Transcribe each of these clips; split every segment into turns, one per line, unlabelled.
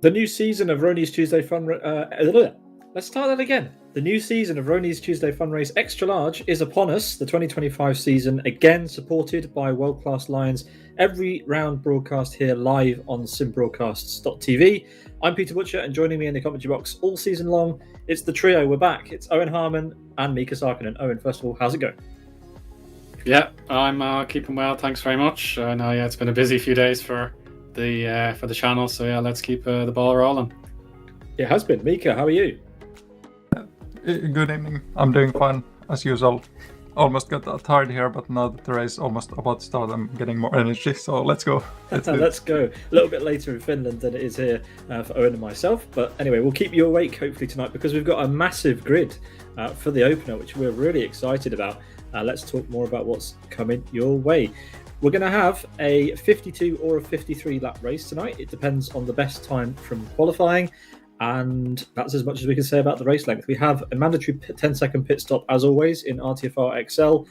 The new season of Rony's Tuesday Fun... let's start that again. The new season of Rony's Tuesday Fun Race Extra Large is upon us. The 2025 season, again supported by world-class Lions. Every round broadcast here live on simbroadcasts.tv. I'm Peter Butcher, and joining me in the commentary box all season long, it's the trio. We're back. It's Eoin, Harmon and Miika Sarkinen. Eoin, first of all, how's it going?
Yeah, I'm keeping well. Thanks very much. I know it's been a busy few days for the channel, so yeah, let's keep the ball rolling.
It has been. Miika, how are you?
Good evening. I'm doing fine as usual. Almost got tired here, but now that the race is almost about to start, I'm getting more energy. So let's go.
Let's go. A little bit later in Finland than it is here for Eoin and myself. But anyway, we'll keep you awake hopefully tonight because we've got a massive grid for the opener, which we're really excited about. Let's talk more about what's coming your way. We're going to have a 52 or a 53 lap race tonight. It depends on the best time from qualifying. And that's as much as we can say about the race length. We have a mandatory 10-second pit stop, as always, in RTFR XL.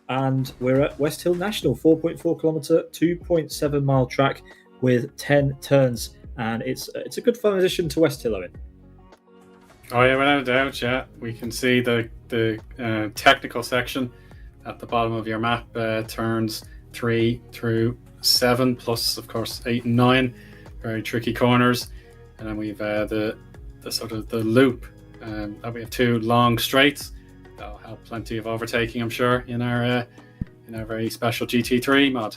And we're at Westhill National, 4.4 kilometre, 2.7 mile track with 10 turns. And it's a good fun addition to Westhill, Owen.
Oh yeah, without a doubt, yeah. We can see the technical section at the bottom of your map, turns 3 through 7, plus of course 8 and 9, very tricky corners, and then we've the sort of the loop, that we have 2 long straights. That'll help plenty of overtaking, I'm sure, in our very special GT3 mod.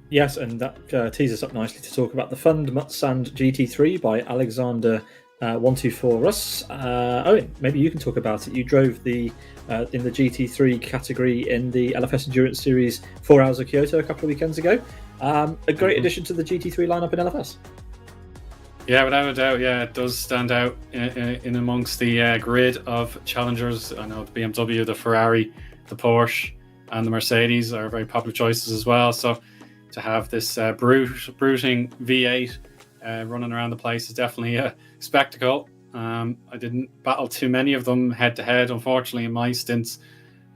Yes, and that tees us up nicely to talk about the Fund Mutsand GT3 by Alexander 124 Russ. Owen, maybe you can talk about it. You drove the in the GT3 category in the LFS Endurance Series 4 Hours of Kyoto a couple of weekends ago. A great addition to the GT3 lineup in LFS.
Yeah, without a doubt, yeah, it does stand out in amongst the grid of challengers. I know the BMW, the Ferrari, the Porsche, and the Mercedes are very popular choices as well. So to have this bruising V8 running around the place is definitely a spectacle. I didn't battle too many of them head to head, unfortunately, in my stints,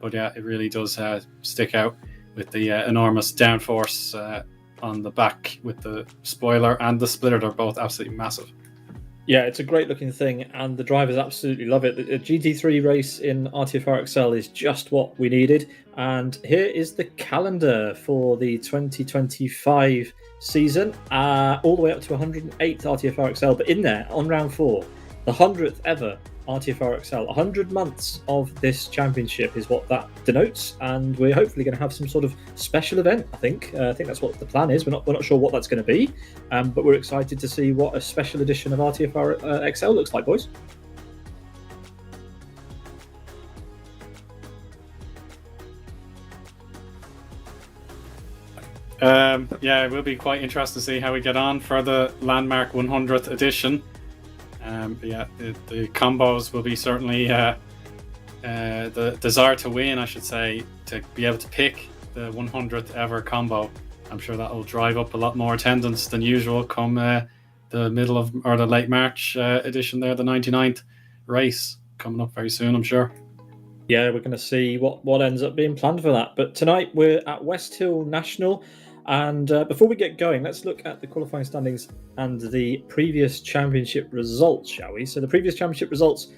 but yeah, it really does stick out with the enormous downforce on the back with the spoiler and the splitter. They're both absolutely massive.
Yeah, it's a great looking thing, and the drivers absolutely love it. The GT3 race in RTFR XL is just what we needed, and here is the calendar for the 2025 season, all the way up to 108th RTFR XL, but in there, on round 4, the 100th ever RTFR XL. 100 months of this championship is what that denotes, and we're hopefully going to have some sort of special event. I think that's what the plan is. We're not sure what that's going to be, but we're excited to see what a special edition of RTFR XL looks like, boys.
Yeah, it will be quite interesting to see how we get on for the landmark 100th edition. But yeah, the combos will be certainly the desire to win, I should say, to be able to pick the 100th ever combo. I'm sure that will drive up a lot more attendance than usual come the middle of or the late March edition there, the 99th race coming up very soon, I'm sure.
Yeah, we're going to see what ends up being planned for that. But tonight we're at Westhill National. And before we get going, let's look at the qualifying standings and the previous championship results, shall we? So the previous championship results,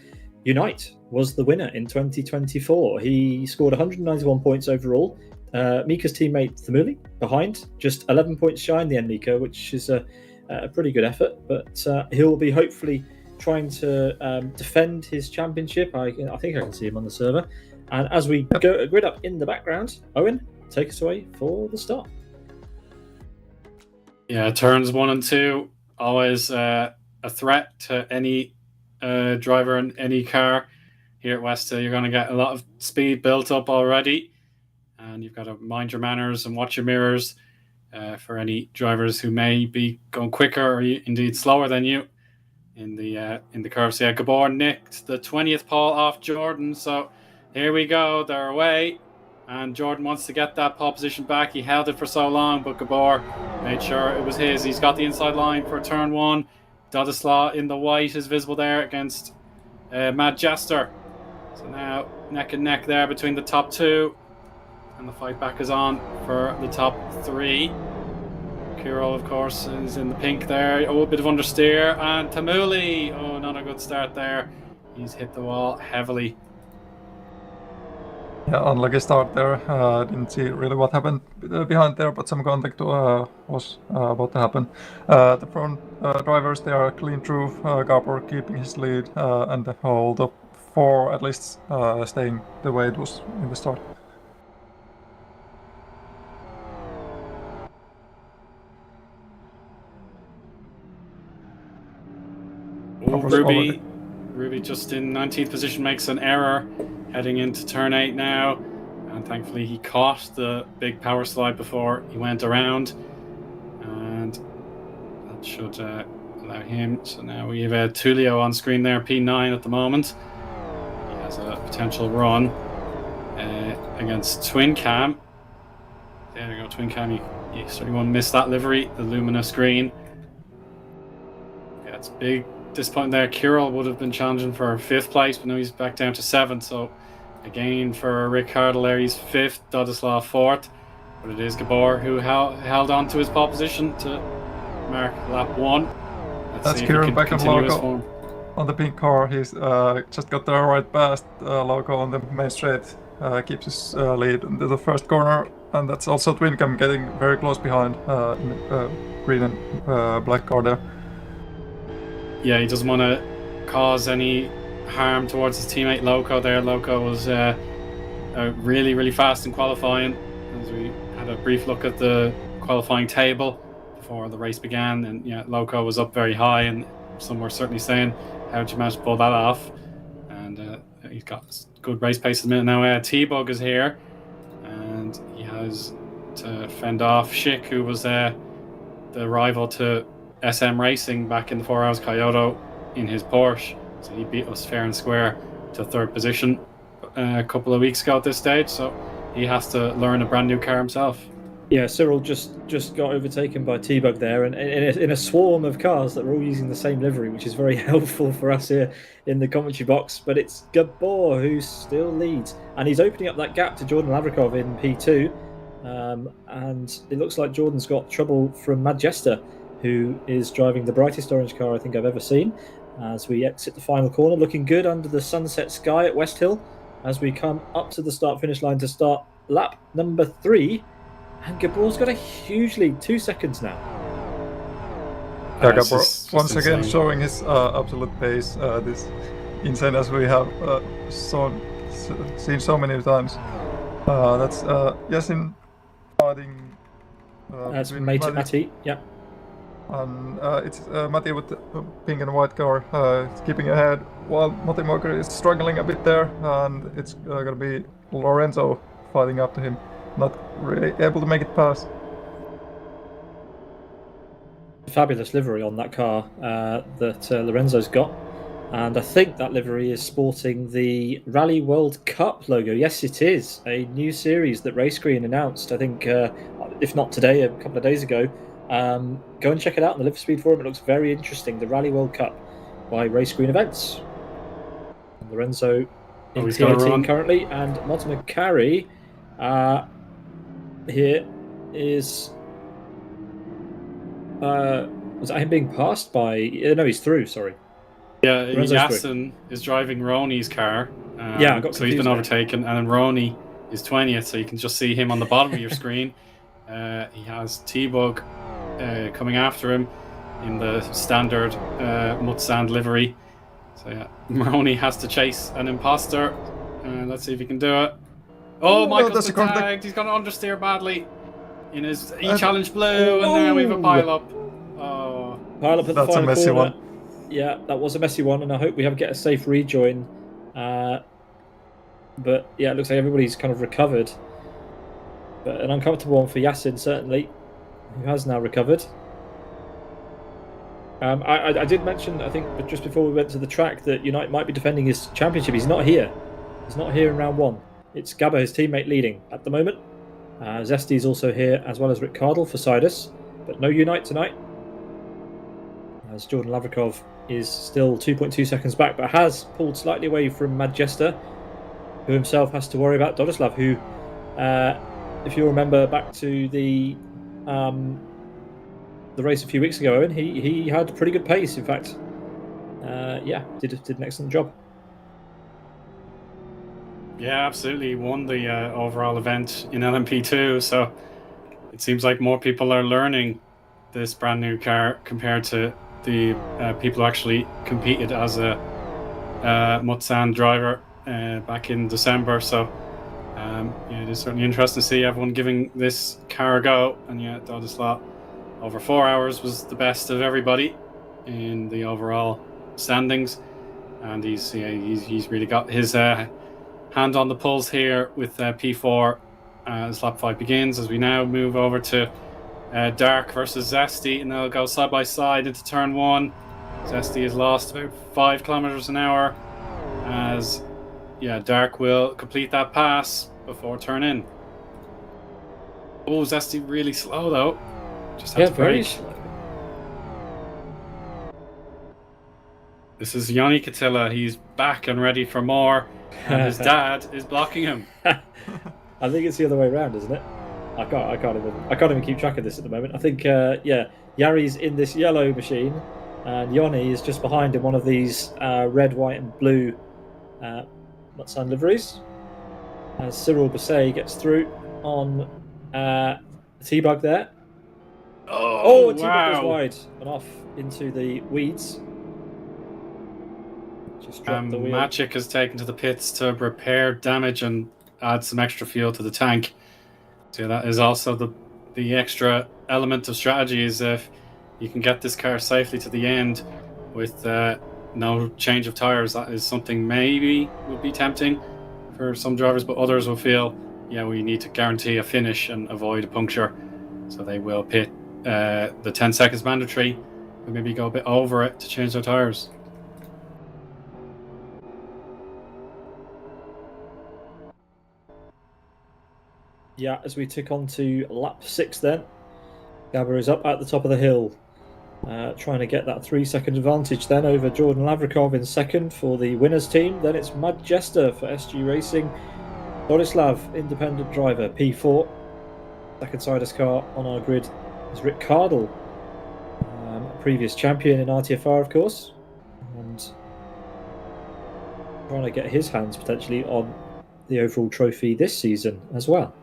Unite was the winner in 2024. He scored 191 points overall. Miika's teammate Thamuli behind, just 11 points shy in the end, Miika, which is a pretty good effort. But he'll be hopefully trying to defend his championship. I think I can see him on the server. And as we go grid up in the background, Eoin, take us away for the start.
Yeah, turns 1 and 2, always a threat to any driver in any car. Here at Westhill, you're going to get a lot of speed built up already, and you've got to mind your manners and watch your mirrors for any drivers who may be going quicker or indeed slower than you in the curves. Yeah, Gabor nicked the 20th pole off Jordan, so here we go. They're away. And Jordan wants to get that pole position back. He held it for so long, but Gabor made sure it was his. He's got the inside line for turn 1. Dodislaw in the white is visible there against Mad Jester. So now neck and neck there between the top 2. And the fight back is on for the top 3. Kirill, of course, is in the pink there. Oh, a bit of understeer. And Tamuli. Oh, not a good start there. He's hit the wall heavily.
Yeah, unlucky start there. Didn't see really what happened behind there, but some contact was about to happen. The front drivers, they are clean through. Gabor keeping his lead, and the whole top 4 at least staying the way it was in the start.
Oh, Ruby just in 19th position makes an error heading into turn 8 now, and thankfully he caught the big power slide before he went around, and that should allow him. So now we have Tullio on screen there, P9 at the moment. He has a potential run against Twin Cam. There we go, Twin Cam. You certainly won't miss that livery, the luminous green. Yeah, it's big. Disappointing there. Kirill would have been challenging for 5th place, but now he's back down to 7th. So again for Rick Hardle there, he's 5th, Dodislav 4th. But it is Gabor who held on to his pole position to mark lap 1.
That's Kirill back on loco on the pink car. He's just got the right past loco on the main straight. Keeps his lead into the first corner, and that's also Twin Cam getting very close behind green and black car there.
Yeah, he doesn't want to cause any harm towards his teammate Loco there. Loco was really, really fast in qualifying. As we had a brief look at the qualifying table before the race began, and yeah, Loco was up very high, and some were certainly saying, how'd you manage to pull that off? And he's got good race pace at the minute now. T-Bug is here, and he has to fend off Schick, who was the rival to SM Racing back in the 4 Hours Kyoto in his Porsche. So he beat us fair and square to 3rd position a couple of weeks ago at this stage. So he has to learn a brand new car himself.
Yeah, Cyril just got overtaken by T-Bug there, and in a swarm of cars that were all using the same livery, which is very helpful for us here in the commentary box. But it's Gabor who still leads, and he's opening up that gap to Jordan Lavrikov in P2. And it looks like Jordan's got trouble from Majesta, who is driving the brightest orange car I think I've ever seen, as we exit the final corner. Looking good under the sunset sky at Westhill as we come up to the start-finish line to start lap number 3. And Gabor's got a huge lead, 2 seconds now.
Yeah, Gabor once again showing his absolute pace. This insane as we have seen so many times. That's Yasin fighting.
That's Matti, yeah.
And it's Matti with the pink and white car keeping ahead, while Matti Moker is struggling a bit there, and it's going to be Lorenzo fighting up to him, not really able to make it past.
Fabulous livery on that car that Lorenzo's got, and I think that livery is sporting the Rally World Cup logo. Yes, it is a new series that Race Green announced, I think, if not today, a couple of days ago. Go and check it out on the Live Speed forum. It looks very interesting. The Rally World Cup by Race Green Events. And Lorenzo in T18 currently, and Martin McCarry here is was that him being passed by? No, he's through. Sorry.
Yeah, Yasin is driving Rony's car.
I got
so he's been overtaken, and then Rony is 20th, so you can just see him on the bottom of your screen. He has T-Bug coming after him in the standard Mutsand livery. So yeah, Rony has to chase an imposter. Let's see if he can do it. Oh, Michael's been tagged. He's going to understeer badly in his E-Challenge Blue, and now we have a pile-up. Oh.
Pile-up at the final
a messy
corner.
one.
Yeah, that was a messy one, and I hope we get a safe rejoin. But yeah, it looks like everybody's kind of recovered. But an uncomfortable one for Yasin, certainly, who has now recovered. I did mention, I think, just before we went to the track, that Unite might be defending his championship. He's not here. He's not here in round 1. It's Gabbo, his teammate, leading at the moment. Zesti's also here, as well as Rick Cardle for Sidus. But no Unite tonight, as Jordan Lavrikov is still 2.2 seconds back, but has pulled slightly away from Majesta, who himself has to worry about Dodislav, who... if you remember back to the the race a few weeks ago, Owen, he had pretty good pace. In fact, did an excellent job.
Yeah, absolutely. He won the overall event in LMP2, so it seems like more people are learning this brand new car compared to the people who actually competed as a Mutsand driver back in December. So it is certainly interesting to see everyone giving this car a go. And Dodislav over 4 hours was the best of everybody in the overall standings, and he's really got his hand on the pulse here with P4 as lap 5 begins, as we now move over to Dark versus Zesty, and they'll go side by side into turn 1. Zesty has lost about 5 kilometers an hour as Dark will complete that pass before turn in. Oh, Zesty really slow though. Just had to
very
brake.
slow.
This is Joni Katila. He's back and ready for more, and his dad is blocking him.
I think it's the other way around, isn't it? I can't even keep track of this at the moment. I think Yari's in this yellow machine, and Yoni is just behind in one of these red, white, and blue Mutsand liveries. As Cyril Basset gets through on the T-Bug there.
Oh,
T-Bug goes wide and off into the weeds. Just dropped the wheel.
Maciek has taken to the pits to repair damage and add some extra fuel to the tank. So that is also the extra element of strategy, is if you can get this car safely to the end with no change of tires. That is something maybe would be tempting for some drivers, but others will feel, we need to guarantee a finish and avoid a puncture. So they will pit the 10 seconds mandatory, but maybe go a bit over it to change their tires.
Yeah, as we tick on to lap 6 then. Gabber is up at the top of the hill, trying to get that 3-second advantage then over Jordan Lavrikov in second for the winners team. Then it's Mud Jester for SG Racing. Dodislav, independent driver, P4. Second siders car on our grid is Rick Cardle, a previous champion in RTFR, of course, and trying to get his hands potentially on the overall trophy this season as well.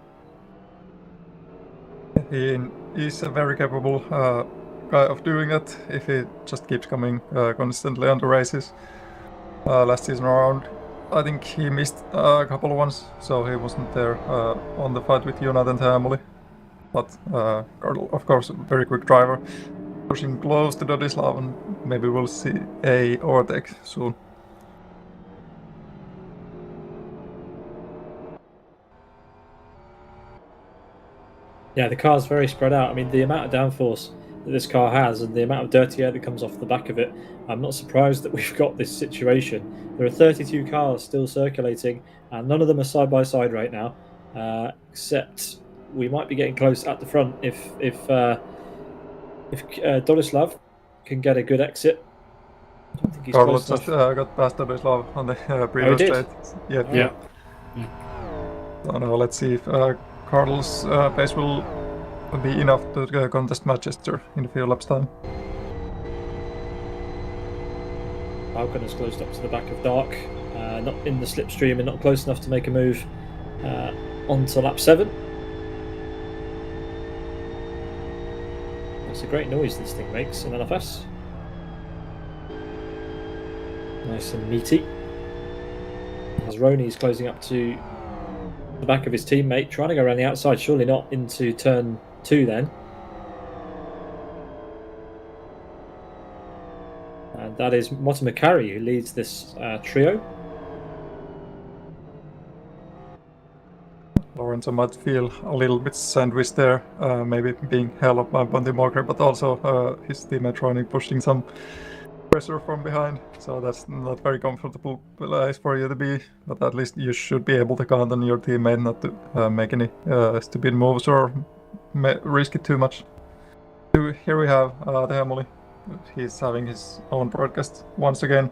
He is a very capable guy of doing that if he just keeps coming constantly on the races. Last season around, I think he missed a couple of ones, so he wasn't there on the fight with Jonathan Hamley. But Cardle, of course, a very quick driver, pushing close to Dodislav, and maybe we'll see a overtake soon.
Yeah, the car's very spread out. I mean, the amount of downforce that this car has and the amount of dirty air that comes off the back of it, I'm not surprised that we've got this situation. There are 32 cars still circulating, and none of them are side by side right now, except we might be getting close at the front if Dodislav can get a good exit. I don't think he's
Carlos
close
just
enough.
got past Dodislav on the previous straight.
Yeah.
So now let's see if Carl's pace will be enough to contest Manchester in a few laps time.
Falcon has closed up to the back of Dark, not in the slipstream and not close enough to make a move onto lap 7. That's a great noise this thing makes in LFS. Nice and meaty. As Rony is closing up to the back of his teammate, trying to go around the outside, surely not into turn 2 then. And that is Motta Macari who leads this trio.
Lorenzo might feel a little bit sandwiched there, maybe being held up by Bonte Morker, but also his teammate Rony pushing some pressure from behind, so that's not very comfortable place for you to be, but at least you should be able to count on your teammate not to make any stupid moves or risk it too much. Here we have the Hamley. He's having his own broadcast once again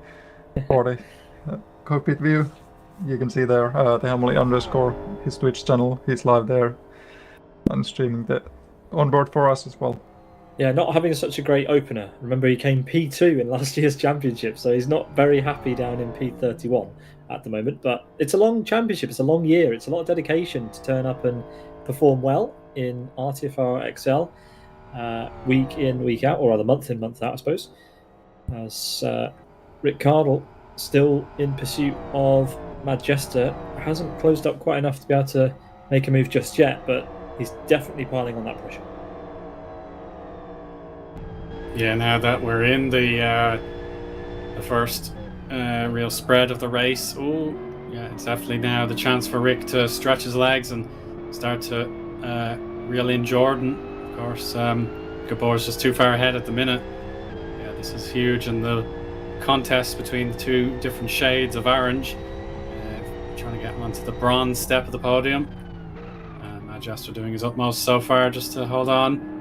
for the cockpit view. You can see there the Hamley _ his Twitch channel. He's live there and streaming the onboard for us as well.
Yeah, not having such a great opener. Remember, he came P2 in last year's championship, so he's not very happy down in P31 at the moment. But it's a long championship. It's a long year. It's a lot of dedication to turn up and perform well in RTFR XL week in, week out, or rather month in, month out, I suppose. As Rick Cardle, still in pursuit of Majesta, hasn't closed up quite enough to be able to make a move just yet, but he's definitely piling on that pressure.
Yeah, now that we're in the first real spread of the race, yeah, it's definitely now the chance for Rick to stretch his legs and start to reel in Jordan. Of course, Gabor's just too far ahead at the minute. Yeah, this is huge, and the contest between the two different shades of orange, trying to get him onto the bronze step of the podium. Majester doing his utmost so far just to hold on.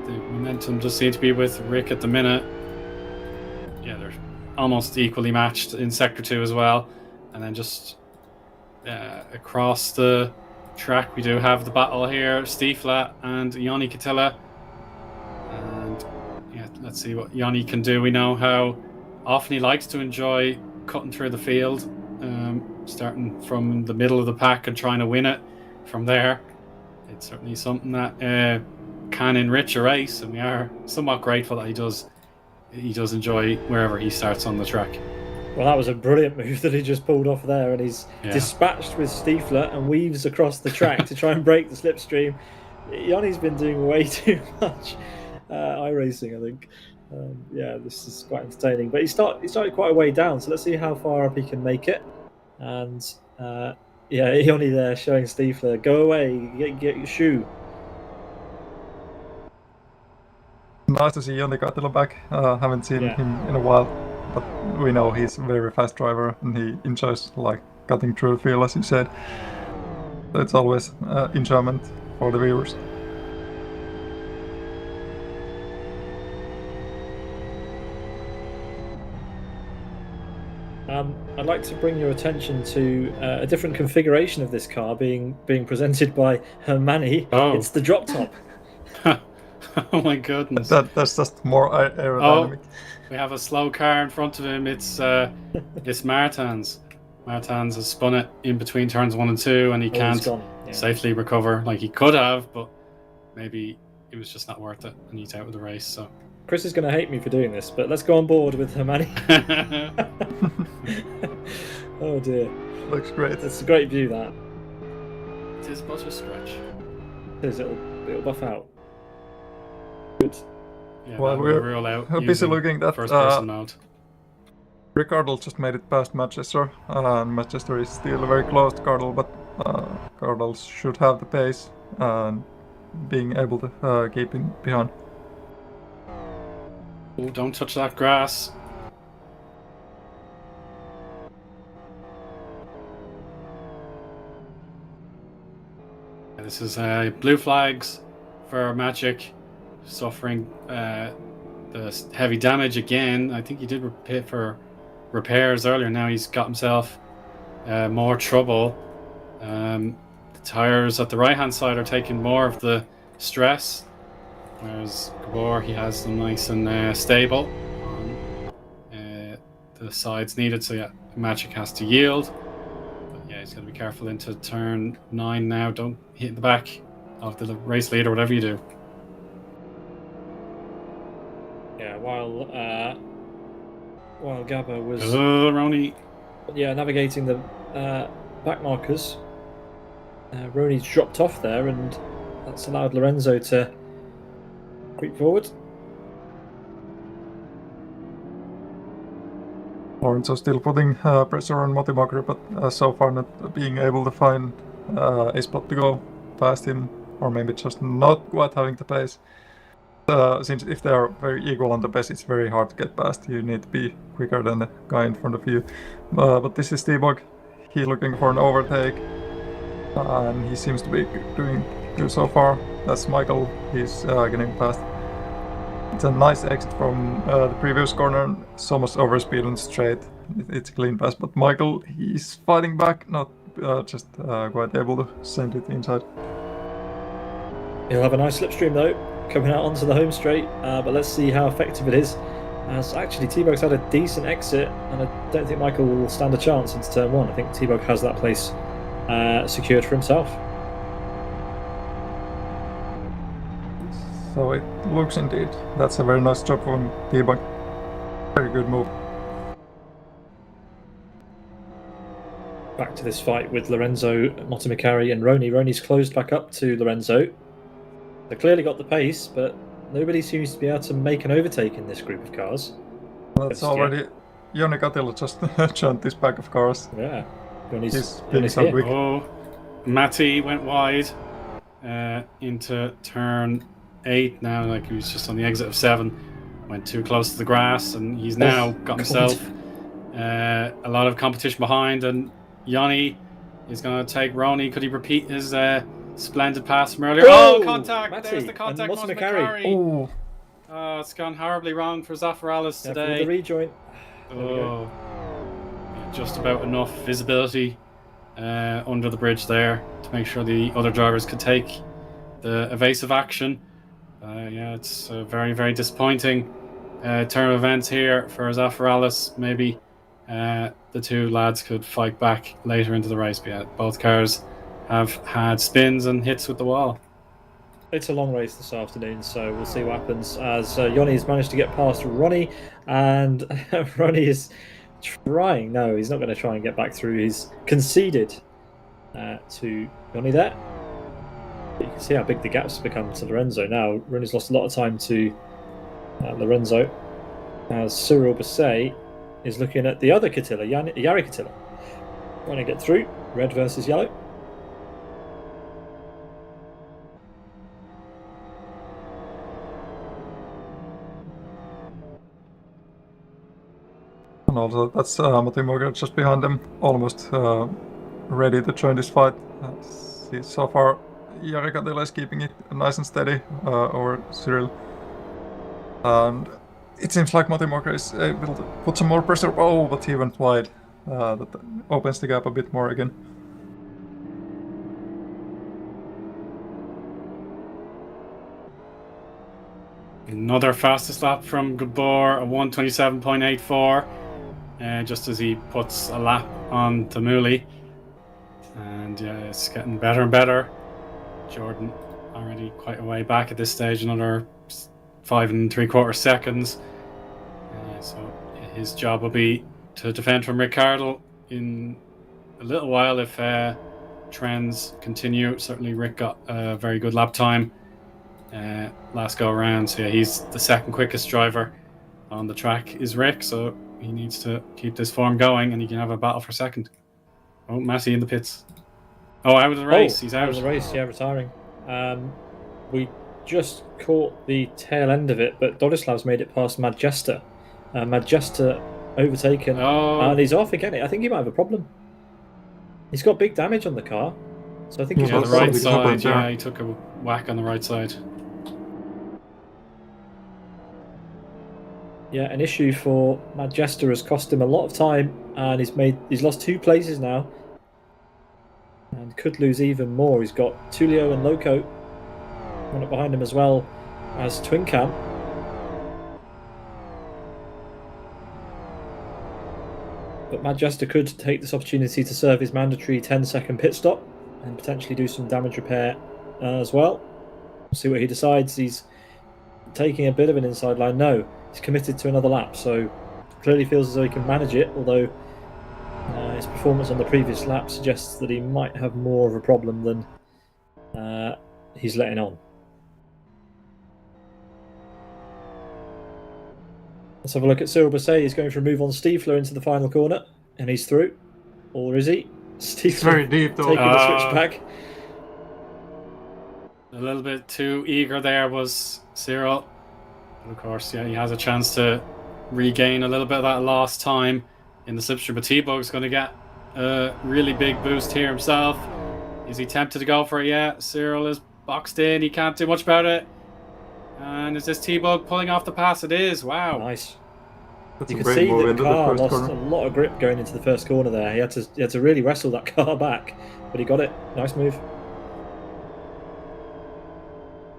The momentum does seem to be with Rick at the minute. Yeah, they're almost equally matched in Sector 2 as well. And then just across the track, we do have the battle here, Stifla and Joni Katila. And yeah, let's see what Joni can do. We know how often he likes to enjoy cutting through the field, starting from the middle of the pack and trying to win it from there. It's certainly something that can enrich a race, and we are somewhat grateful that he does enjoy wherever he starts on the track.
Well, that was a brilliant move that he just pulled off there, and he's dispatched with Stiefler and weaves across the track to try and break the slipstream. Joni's been doing way too much iRacing, I think. Yeah, this is quite entertaining. But he started quite a way down, so let's see how far up he can make it. And yeah, Eoin there showing Stiefler, go away, get your shoe.
Nice to see Joni Katila back. Haven't seen him in a while, but we know he's a very fast driver and he enjoys like cutting through the field, as you said. So it's always enjoyment for the viewers.
I'd like to bring your attention to a different configuration of this car being presented by Hermani.
Oh.
It's the drop top.
Oh my goodness.
That's just more aerodynamic.
Oh, we have a slow car in front of him. It's Martins. Martins has spun it in between turns 1 and 2, and he can't safely recover like he could have, but maybe it was just not worth it, and he's out of the race. So
Chris is going to hate me for doing this, but let's go on board with Hermani. Oh dear.
Looks great.
It's a great view, that.
It is but a stretch.
It is, it'll buff out. Good.
Yeah,
well, we're busy looking at
first person mode.
Ricardo just made it past Manchester, and Manchester is still very close to Cardle, but Cardle should have the pace and being able to keep him behind.
Oh, don't touch that grass. This is blue flags for Magic, suffering the heavy damage again. I think he did pay for repairs earlier. Now he's got himself more trouble. The tires at the right hand side are taking more of the stress, whereas Gabor, he has them nice and stable on the sides needed. So yeah, Magic has to yield. But yeah, he's got to be careful into turn 9 now. Don't hit the back of the race leader, whatever you do.
Yeah, while Gabba was
Rony.
navigating the back markers, Rony's dropped off there, and that's allowed Lorenzo to creep forward.
Lorenzo still putting pressure on Motimakri, but so far not being able to find a spot to go past him, or maybe just not quite having the pace. Since if they are very equal on the pace, it's very hard to get past. You need to be quicker than the guy in front of you. But this is T-Bog. He's looking for an overtake, and he seems to be doing good so far. That's Michael. He's getting past. It's a nice exit from the previous corner. So much overspeed and straight. It's a clean pass, but Michael, he's fighting back, not just quite able to send it inside.
He'll have a nice slipstream though, coming out onto the home straight, but let's see how effective it is. As actually T-Bug's had a decent exit, and I don't think Michael will stand a chance into turn 1. I think T-Bug has that place secured for himself.
So it looks indeed. That's a very nice job from T-Bug. Very good move.
Back to this fight with Lorenzo, Motomikari and Rony. Rony's closed back up to Lorenzo. They clearly got the pace, but nobody seems to be able to make an overtake in this group of cars.
That's already... Joni Katila just joined this pack of cars.
Yeah.
He's being so quick.
Oh, Matty went wide into turn 8 now, like he was just on the exit of 7. Went too close to the grass, and he's now got himself a lot of competition behind, and Joni is going to take Rony. Could he repeat his splendid pass from earlier? Oh, contact!
Matty,
there's the contact.
Motomikari.
Oh,
It's gone horribly wrong for Zafiralis today.
For the rejoin.
Oh, yeah, just about enough visibility under the bridge there to make sure the other drivers could take the evasive action. Yeah, it's a very, very disappointing turn of events here for Zafiralis. Maybe the two lads could fight back later into the race, but yeah, both cars have had spins and hits with the wall.
It's a long race this afternoon, so we'll see what happens as Joni's managed to get past Rony, and Rony is trying. No, he's not going to try and get back through. He's conceded to Joni there. But you can see how big the gap's become to Lorenzo now. Rony's lost a lot of time to Lorenzo, as Cyril Basset is looking at the other Katila, Jari Katila. Trying to get through, red versus yellow.
and also that's Matti Morgan just behind them, almost ready to join this fight. See, so far, Jari Katila is keeping it nice and steady over Cyril. And it seems like Matti Morgan is able to put some more pressure. Oh, but he went wide. That opens the gap a bit more again.
Another fastest lap from Gabor, a 1:27.84, just as he puts a lap on Tamuli. And yeah, it's getting better and better. Jordan already quite a way back at this stage, another 5 3/4 seconds. So his job will be to defend from Ricardo in a little while if trends continue. Certainly Rick got a very good lap time last go around, so yeah, he's the second quickest driver on the track is Rick, so he needs to keep this form going and he can have a battle for second. Oh, Matty in the pits. Oh, out of the race. He's out
of the race, yeah, retiring. We just caught the tail end of it, but Dodislav's made it past Majesta. Majesta overtaken, and he's off again. I think he might have a problem. He's got big damage on the car, so I think he's
on
got
the right
something.
side. Yeah, he took a whack on the right side.
Yeah, an issue for Majesta has cost him a lot of time, and he's lost 2 places now, and could lose even more. He's got Tulio and Loco one up behind him as well as Twin Cam. But Majesta could take this opportunity to serve his mandatory 10-second pit stop and potentially do some damage repair as well. We'll see what he decides. He's taking a bit of an inside line. No, he's committed to another lap, so clearly feels as though he can manage it, although his performance on the previous lap suggests that he might have more of a problem than he's letting on. Let's have a look at Cyril Basset. He's going for a move on Stiefler into the final corner, and he's through. Or is he? Stiefler
very deep, though.
Taking the switch back.
A little bit too eager there was Cyril. But of course, yeah, he has a chance to regain a little bit of that lost time in the slipstream. But T-Bug's going to get a really big boost here himself. Is he tempted to go for it? Yeah, Cyril is boxed in. He can't do much about it. And is this T-Bug pulling off the pass? It is. Wow.
Nice.
That's
You
a
can
great
see
move
that
into
car
the first
lost
corner.
a lot of grip going into the first corner there. He had to really wrestle that car back, but he got it. Nice move.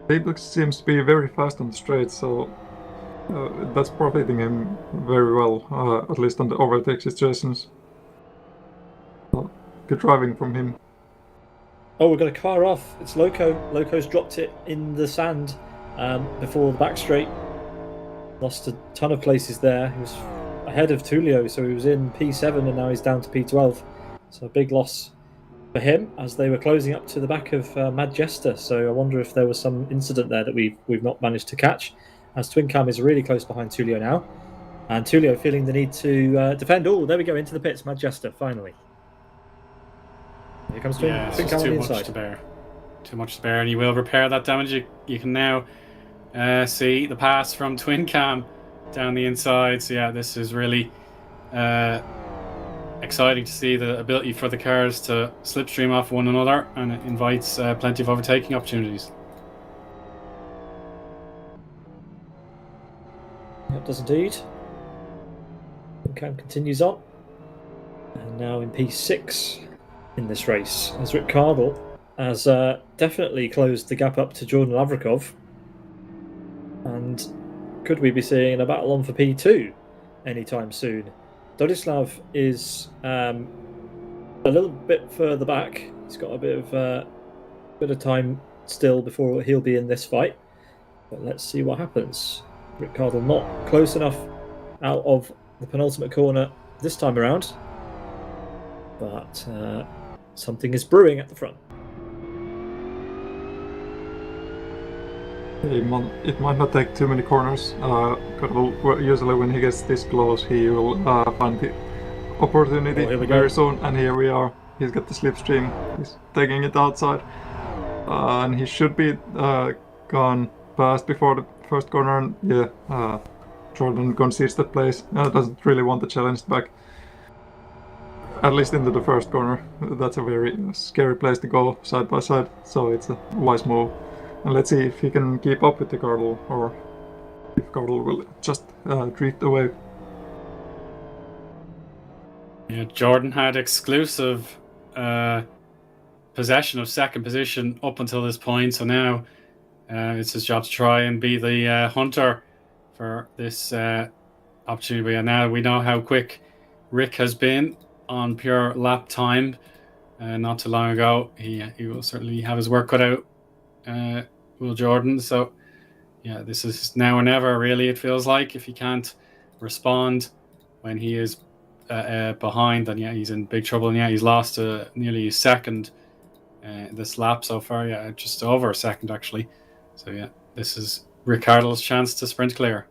Apex seems to be very fast on the straight, so that's profiting him very well, at least on the overtake situations. So, good driving from him.
Oh, we've got a car off. It's Loco. Loco's dropped it in the sand before the back straight. Lost a ton of places there. He was ahead of Tullio, so he was in P7 and now he's down to P12. So a big loss for him as they were closing up to the back of Mad Jester. So I wonder if there was some incident there that we've not managed to catch, as Twin Cam is really close behind Tullio now. And Tullio feeling the need to defend. Oh, there we go, into the pits, Mad Jester, finally. Here comes Twin Cam on the
too
inside.
much to bear. Too much to bear, and you will repair that damage. You can now see the pass from Twin Cam down the inside. So yeah, this is really exciting to see the ability for the cars to slipstream off one another, and it invites plenty of overtaking opportunities.
It does indeed. Twin Cam continues on, and now in P6 in this race, as Rick Cardle has definitely closed the gap up to Jordan Lavrikov. And could we be seeing a battle on for P2 anytime soon? Dodislav is a little bit further back. He's got a bit of time still before he'll be in this fight. But let's see what happens. Rick Cardle not close enough out of the penultimate corner this time around. But something is brewing at the front.
It might not take too many corners. Usually when he gets this close, he will find the opportunity very soon. And here we are. He's got the slipstream. He's taking it outside. And he should be gone past before the first corner. And yeah, Jordan concedes that place. Doesn't really want to challenge back. At least into the first corner. That's a very scary place to go side by side. So it's a wise move. And let's see if he can keep up with the Cardle, or if Cardle will just drift away.
Yeah, Jordan had exclusive possession of second position up until this point, so now it's his job to try and be the hunter for this opportunity. And now we know how quick Rick has been on pure lap time. Not too long ago, he will certainly have his work cut out. Will Jordan. So yeah, this is now or never, really, it feels like. If he can't respond when he is behind, then yeah, he's in big trouble. And yeah, he's lost nearly a second this lap so far. Yeah, just over a second actually. So yeah, this is Rick Cardle's chance to sprint clear.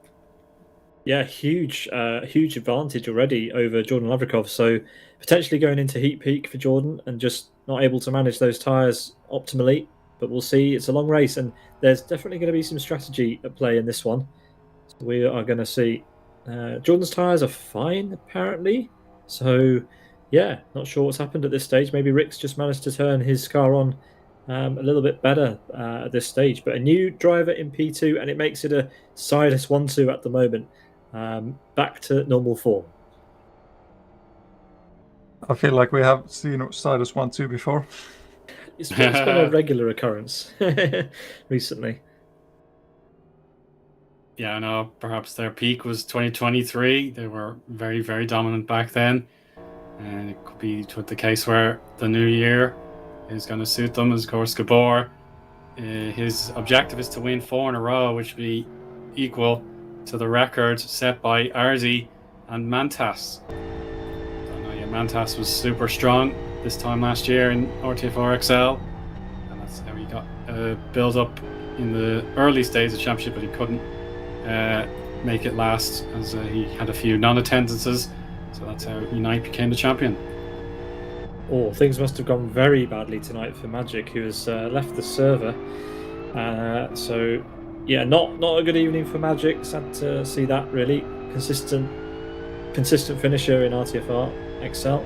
Yeah, huge advantage already over Jordan Lavrikov. So potentially going into heat peak for Jordan and just not able to manage those tyres optimally. But we'll see. It's a long race, and there's definitely going to be some strategy at play in this one. So we are going to see. Jordan's tyres are fine, apparently. So, yeah, not sure what's happened at this stage. Maybe Rick's just managed to turn his car on a little bit better at this stage. But a new driver in P2, and it makes it a Sidus 1-2 at the moment. Back to normal form.
I feel like we have seen Sidus 1-2 before.
It's been a regular occurrence recently.
Yeah, I know. Perhaps their peak was 2023. They were very, very dominant back then. And it could be the case where the new year is going to suit them. As of course, Gabor, his objective is to win 4 in a row, which would be equal to the record set by Arzi and Mantas. Mantas was super strong this time last year in RTFR XL, and that's how he got built up in the early stages of championship, but he couldn't make it last as he had a few non-attendances, so that's how Unite became the champion.
Oh, things must have gone very badly tonight for Magic, who has left the server. So yeah, not a good evening for Magic. Sad to see that, really. Consistent finisher in RTFR XL,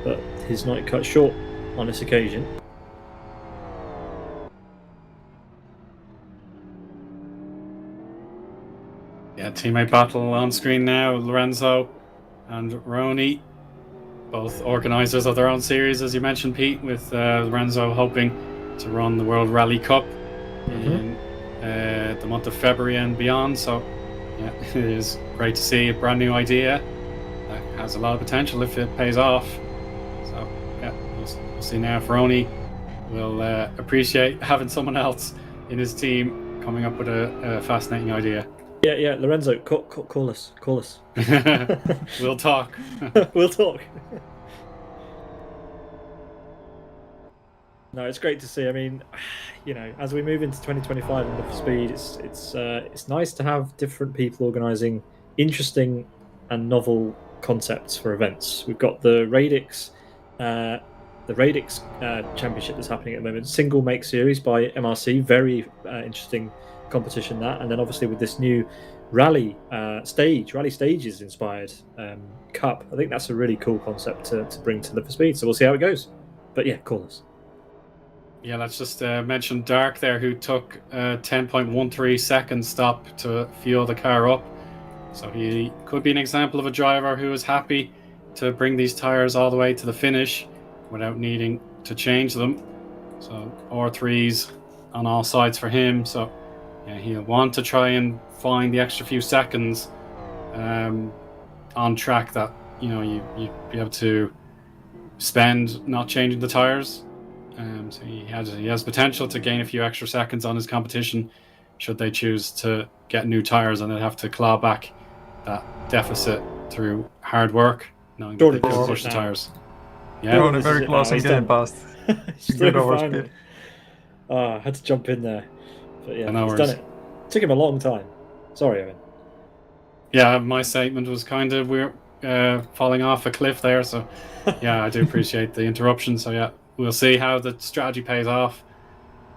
but his night cut short on this occasion.
Yeah, teammate battle on screen now. Lorenzo and Rony, both organisers of their own series, as you mentioned, Pete, with Lorenzo hoping to run the World Rally Cup in the month of February and beyond. So, yeah, it is great to see a brand new idea that has a lot of potential if it pays off. So, yeah, we'll see now if Rony will appreciate having someone else in his team coming up with a fascinating idea.
Yeah, Lorenzo, call us.
We'll talk.
We'll talk. No, it's great to see. I mean, as we move into 2025 and for speed, it's nice to have different people organising interesting and novel concepts for events. We've got the Radix Championship that's happening at the moment, single make series by MRC, very interesting competition that, and then obviously with this new rally stages inspired cup. I think that's a really cool concept to bring to Live for Speed. So we'll see how it goes. But yeah, call us.
Yeah, let's just mention Dark there, who took a 10.13 second stop to fuel the car up. So he could be an example of a driver who is happy to bring these tyres all the way to the finish without needing to change them. So R3s on all sides for him. So yeah, he'll want to try and find the extra few seconds on track that you'd be able to spend not changing the tyres. So he has potential to gain a few extra seconds on his competition should they choose to get new tyres, and they'd have to claw back that deficit through hard work, knowing that they can push the tyres.
Yeah, Rony very close and getting past.
Good overspeed. I had to jump in there, but yeah, he's done it. Took him a long time. Sorry, Eoin.
Yeah, my statement was kind of we're falling off a cliff there, so yeah, I do appreciate the interruption. So yeah, we'll see how the strategy pays off,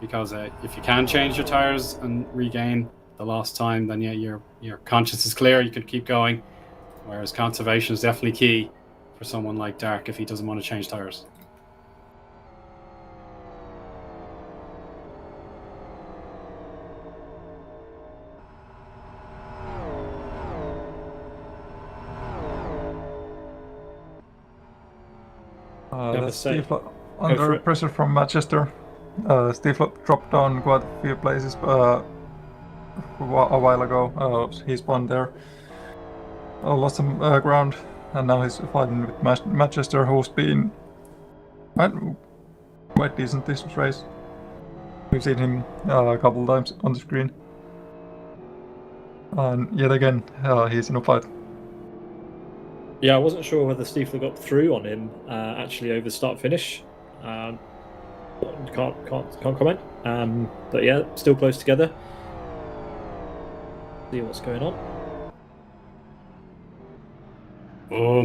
because if you can change your tyres and regain the lost time, then yeah, your conscience is clear, you can keep going, whereas conservation is definitely key for someone like Dark if he doesn't want to change tyres.
Under pressure from Manchester, Steve dropped down quite a few places a while ago. He spawned there, lost some ground, and now he's fighting with Manchester, who's been quite decent this race. We've seen him a couple of times on the screen, and yet again he's in a fight.
Yeah, I wasn't sure whether Stiefler got through on him actually over start finish. Can't comment. But yeah, still close together. See what's going on.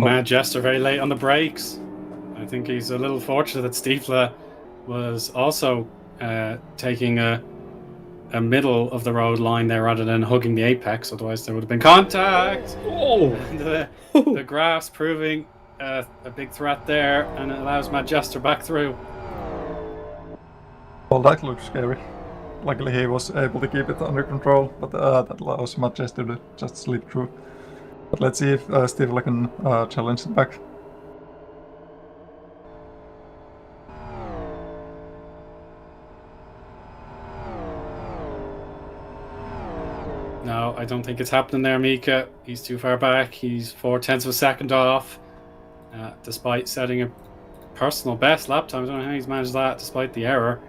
Manchester very late on the brakes. I think he's a little fortunate that Stiefler was also taking a middle of the road line there rather than hugging the apex, otherwise there would have been contact. The grass proving a big threat there, and it allows Manchester back through.
Well, that looks scary. Luckily he was able to keep it under control, but that allows Manchester to just slip through. But let's see if Steve can challenge it back.
No, I don't think it's happening there, Miika. He's too far back. He's 0.4 of a second off, despite setting a personal best lap time. I don't know how he's managed that despite the error.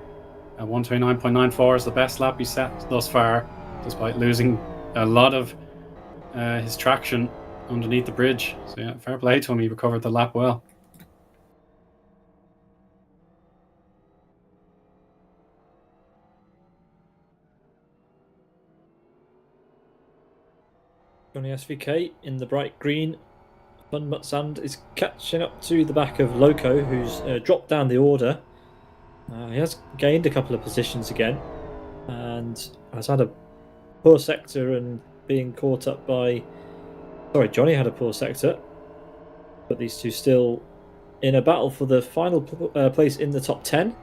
129.94 is the best lap he's set thus far, despite losing a lot of his traction underneath the bridge. So yeah, fair play to him. He recovered the lap well.
Johnny SVK in the bright green. Fun Mutsand is catching up to the back of Loco, who's dropped down the order. He has gained a couple of positions again, and has had a poor sector and being caught up by... Sorry, Johnny had a poor sector, but these two still in a battle for the final place in the top 10.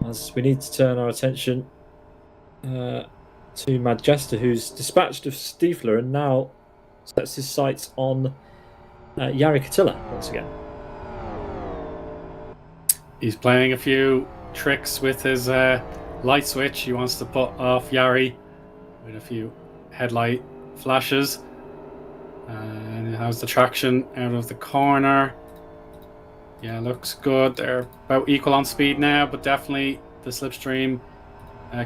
As we need to turn our attention to Manchester, who's dispatched of Stiefler and now sets his sights on Jari Katila once again.
He's playing a few tricks with his light switch. He wants to put off Yari with a few headlight flashes. And how's the traction out of the corner? Yeah, looks good. They're about equal on speed now, but definitely the slipstream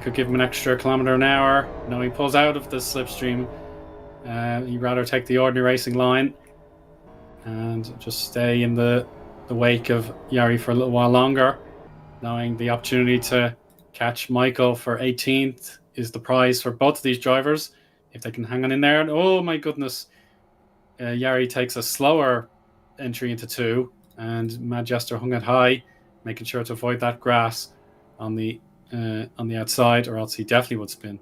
could give him an extra kilometre an hour. No, he pulls out of the slipstream. He'd rather take the ordinary racing line and just stay in the wake of Yari for a little while longer, knowing the opportunity to catch Michael for 18th is the prize for both of these drivers if they can hang on in there. And oh my goodness, Yari takes a slower entry into 2, and Mad Jester hung it high, making sure to avoid that grass on the outside, or else he definitely would spin.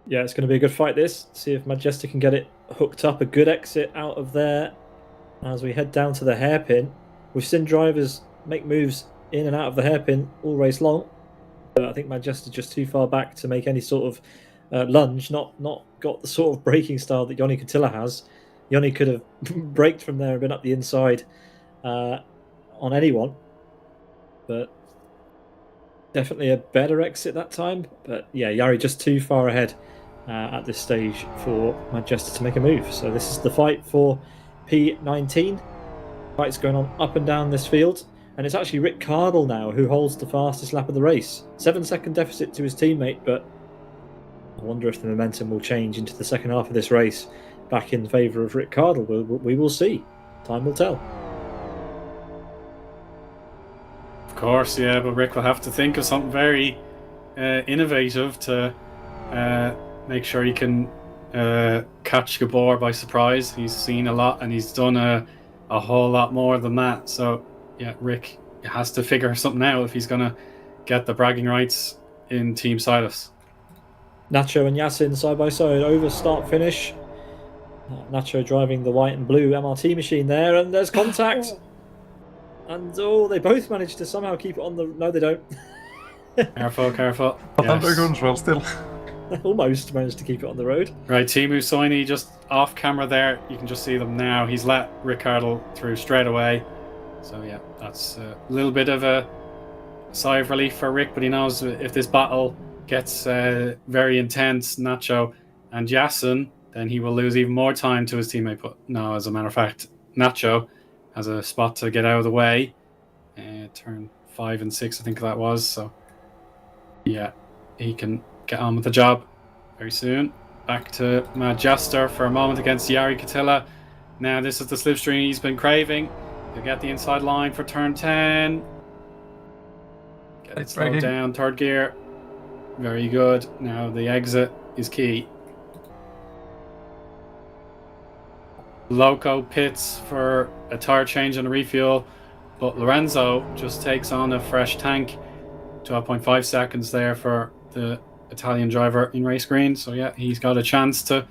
Yeah, it's going to be a good fight this. See if Majesta can get it hooked up. A good exit out of there as we head down to the hairpin. We've seen drivers make moves in and out of the hairpin all race long. But I think Majesta's just too far back to make any sort of lunge. Not got the sort of braking style that Yoni Katila has. Yoni could have braked from there and been up the inside on anyone. But definitely a better exit that time. But yeah, Yari just too far ahead at this stage for Majesta to make a move. So this is the fight for P19. Fight's going on up and down this field. And it's actually Rick Cardle now who holds the fastest lap of the race. 7-second deficit to his teammate, but I wonder if the momentum will change into the second half of this race back in favour of Rick Cardle. We will see. Time will tell.
Of course, yeah, but Rick will have to think of something very innovative to make sure he can catch Gabor by surprise. He's seen a lot and he's done a whole lot more than that. So, yeah, Rick has to figure something out if he's going to get the bragging rights in Team Silas.
Nacho and Yasin side by side over start finish. Nacho driving the white and blue MRT machine there, and there's contact. And they both managed to somehow keep it on the... No, they don't.
Careful.
But under control still.
Almost managed to keep it on the road.
Right, Timu Soini just off camera there. You can just see them now. He's let Rick Cardle through straight away. So yeah, that's a little bit of a sigh of relief for Rick, but he knows if this battle gets very intense, Nacho and Yasin, then he will lose even more time to his teammate. But no, as a matter of fact, Nacho has a spot to get out of the way. Turn 5 and 6, I think that was. So yeah, he can get on with the job very soon. Back to Mad Jester for a moment against Yari Katila. Now this is the slipstream he's been craving. He'll get the inside line for turn 10. Get it slowed down, third gear. Very good. Now the exit is key. Loco pits for a tire change and a refuel, but Lorenzo just takes on a fresh tank. 12.5 seconds there for the Italian driver in race green. So yeah, he's got a chance to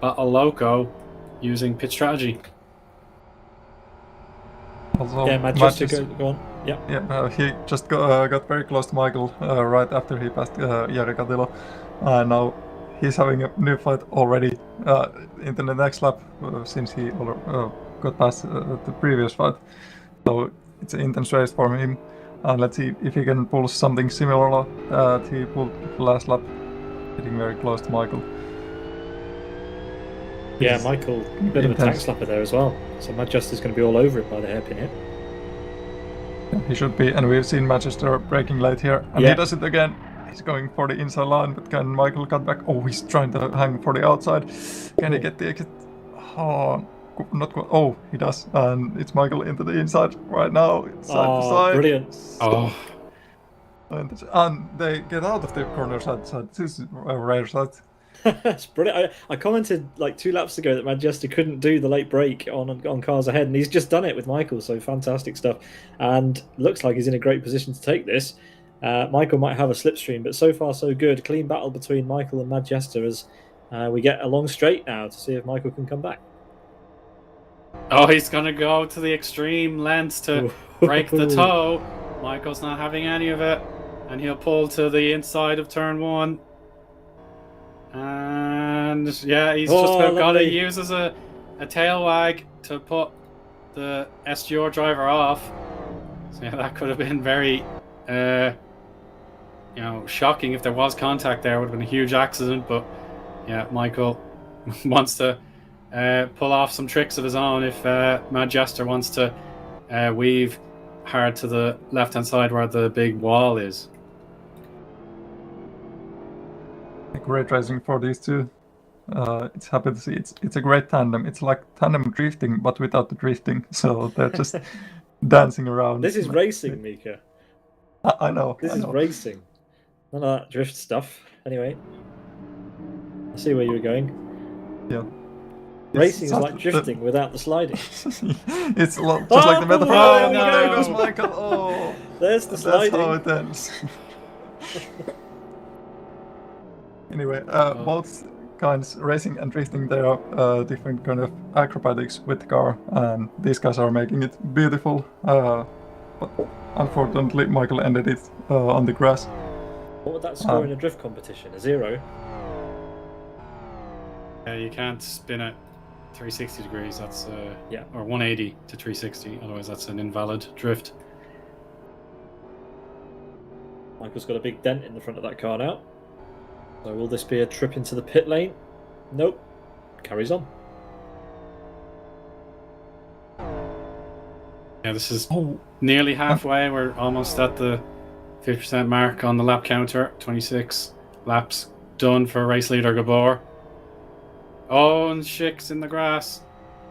battle Loco using pit strategy.
Also,
yeah, Majesta, go on. Yeah.
Yeah, he just got very close to Michael right after he passed Jari Katila. Now he's having a new fight already into the next lap since he got past the previous fight. So it's an intense race for him. And let's see if he can pull something similar that he pulled last lap, getting very close to Michael.
Yeah, Michael, a bit of a tank slapper there as well. So Majesta's going to be all over it by the hairpin here.
Yeah, he should be, and we've seen Manchester braking late here, and he does it again. He's going for the inside line, but can Michael cut back? Oh, he's trying to hang for the outside. Can he get the exit? Oh, not good. Oh, he does, and it's Michael into the inside right now, side to side.
Brilliant.
Oh.
And they get out of the corner side. This is a rare sight.
That's brilliant. I commented like 2 laps ago that Majesta couldn't do the late break on cars ahead, and he's just done it with Michael, so fantastic stuff. And looks like he's in a great position to take this. Michael might have a slipstream, but so far so good. Clean battle between Michael and Majesta as we get a long straight now to see if Michael can come back.
Oh, he's going to go to the extreme lengths to break the toe. Michael's not having any of it, and he'll pull to the inside of turn 1. And yeah, he's just got to use as a tail wag to put the SGR driver off. So yeah, that could have been very, shocking if there was contact there. It would have been a huge accident. But yeah, Michael wants to pull off some tricks of his own if Mad Jester wants to weave hard to the left-hand side where the big wall is.
Great racing for these two. It's happy to see. It's a great tandem. It's like tandem drifting, but without the drifting. So they're just dancing around.
This is racing, Miika.
I know.
This is racing. None of that drift stuff. Anyway, I see where you were going.
Yeah.
Racing is like drifting without the sliding.
It's just like the metaphor.
Oh,
There
no.
goes Michael. Oh,
There's the sliding.
that's how it ends. Anyway, both kinds, racing and drifting, they are different kind of acrobatics with the car, and these guys are making it beautiful. But unfortunately, Michael ended it on the grass.
What would that score in a drift competition? A 0?
You can't spin it 360 degrees. That's
Yeah.
or 180 to 360. Otherwise, that's an invalid drift.
Michael's got a big dent in the front of that car now. So will this be a trip into the pit lane? Nope. Carries on.
Yeah, this is nearly halfway. We're almost at the 50% mark on the lap counter. 26 laps done for race leader Gabor. Oh, and Schick's in the grass.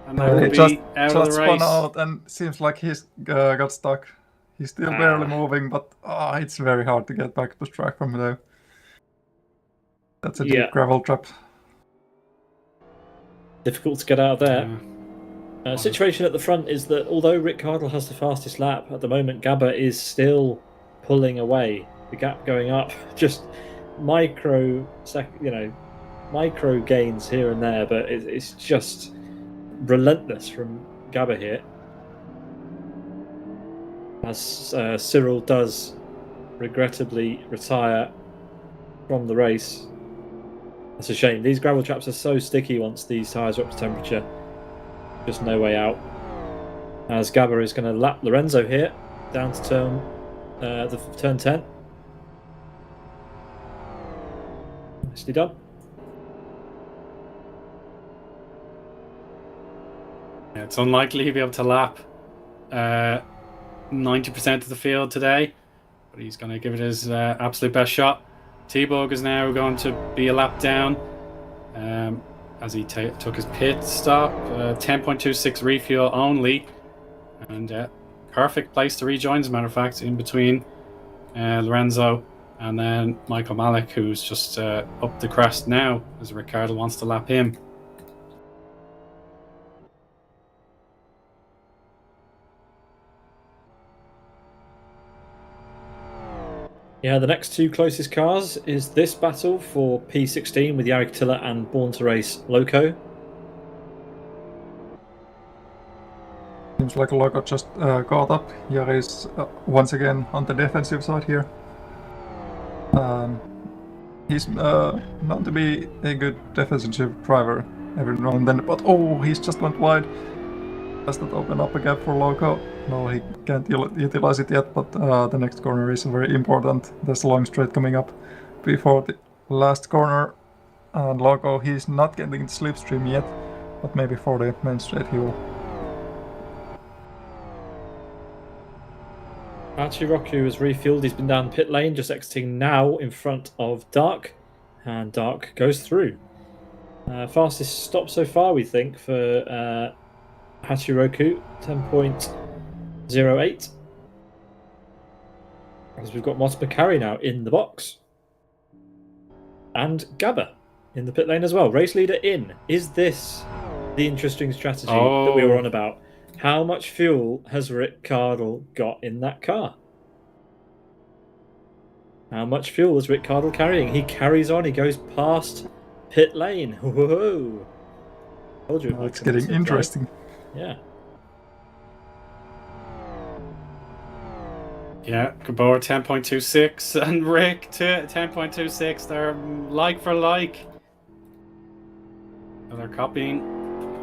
And that could be out of the race.
Spun out and seems like he's got stuck. He's still barely moving, but it's very hard to get back to track from there. That's a deep gravel trap.
Difficult to get out of there. Situation at the front is that although Rick Cardle has the fastest lap, at the moment Gabba is still pulling away. The gap going up, just micro gains here and there, but it's just relentless from Gabba here. As Cyril does regrettably retire from the race. That's a shame. These gravel traps are so sticky once these tyres are up to temperature. Just no way out. As Gabba is going to lap Lorenzo here down to turn 10. Nicely done.
Yeah, it's unlikely he'll be able to lap 90% of the field today, but he's going to give it his absolute best shot. T-Bug is now going to be a lap down as he took his pit stop. 10.26 refuel only, and perfect place to rejoin, as a matter of fact, in between Lorenzo and then Michael Malik, who's just up the crest now as Ricardo wants to lap him.
Yeah, the next two closest cars is this battle for P16 with Yarrick Tiller and Born to Race Loco.
Seems like Loco just caught up. Jari is once again on the defensive side here. He's known to be a good defensive driver every now and then, but he's just went wide. Does that open up a gap for Loco? No, he can't utilize it yet, but the next corner is very important. There's a long straight coming up before the last corner. And Loco, he's not getting the slipstream yet, but maybe for the main straight he will.
Hachiroku has refueled. He's been down pit lane, just exiting now in front of Dark. And Dark goes through. Fastest stop so far, we think, for Hachiroku, 10.08. As we've got Moss McCarry now in the box. And Gabba in the pit lane as well. Race leader in. Is this the interesting strategy that we were on about? How much fuel has Rick Cardle got in that car? How much fuel is Rick Cardle carrying? He carries on. He goes past pit lane. Whoa! Told you
it's getting interesting.
Yeah.
Yeah, Gabor 10.26 and Rick 10.26. They're like for like. They're copying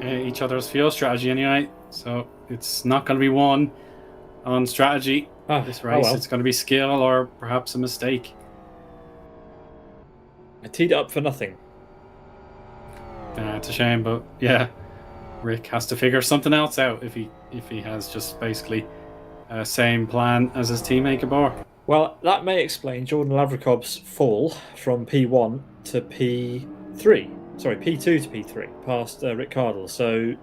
each other's fuel strategy anyway, so it's not going to be won on strategy this race.
well.
It's going to be skill or perhaps a mistake.
I teed it up for nothing.
It's a shame, but yeah, Rick has to figure something else out if he has just basically same plan as his teammate Gabor.
Well, that may explain Jordan Lavrikov's fall from P1 to P3. Sorry, P2 to P3, past Rick Cardle. So,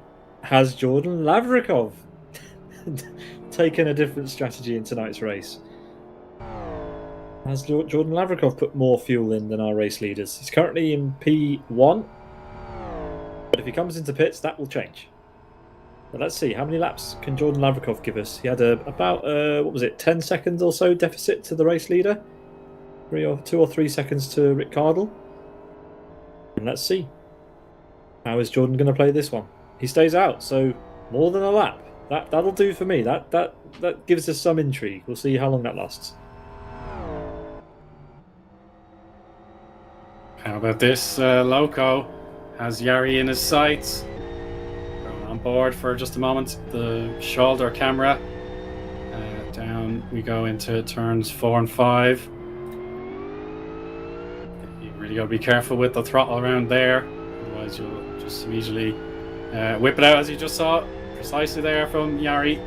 has Jordan Lavrikov taken a different strategy in tonight's race? Has Jordan Lavrikov put more fuel in than our race leaders? He's currently in P1, but if he comes into pits, that will change. But let's see, how many laps can Jordan Lavrikov give us? He had about 10 seconds or so deficit to the race leader? 2 or 3 seconds to Rick Cardle. And let's see. How is Jordan going to play this one? He stays out, so more than a lap. That'll do for me. That gives us some intrigue. We'll see how long that lasts.
How about this? Loco has Yari in his sights. Going on board for just a moment. The shoulder camera. Down we go into turns 4 and 5. You really got to be careful with the throttle around there. Otherwise you'll just immediately whip it out, as you just saw. Precisely there from Yari.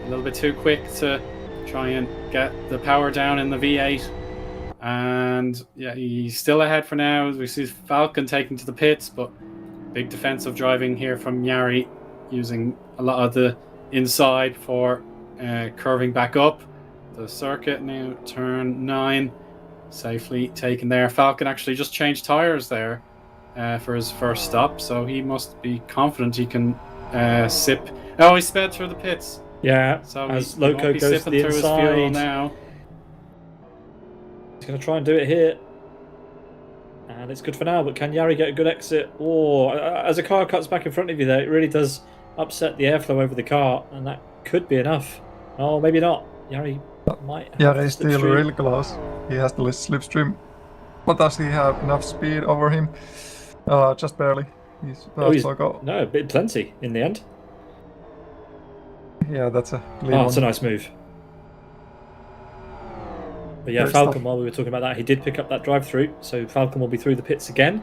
A little bit too quick to try and get the power down in the V8. And yeah, he's still ahead for now. We see Falcon taking to the pits, but big defensive driving here from Yari, using a lot of the inside for curving back up the circuit. Now turn 9, safely taken there. Falcon actually just changed tyres there for his first stop, so he must be confident he can sip. Oh, he sped through the pits.
Yeah,
so
as
he
Loco
won't be
goes to
sipping
the
through his fuel
inside.
now.
He's going to try and do it here. And it's good for now, but can Yari get a good exit? Or as a car cuts back in front of you there, it really does upset the airflow over the car, and that could be enough. Oh, maybe not. Yari might have
Yari is still
slipstream.
really close. He has the slipstream. But does he have enough speed over him? Just barely. He's Loco.
No, plenty in the end.
Yeah, that's a clean
Oh, it's a
one.
nice move. But yeah,
Great
Falcon,
stuff.
while we were talking about that, he did pick up that drive-through, so Falcon will be through the pits again.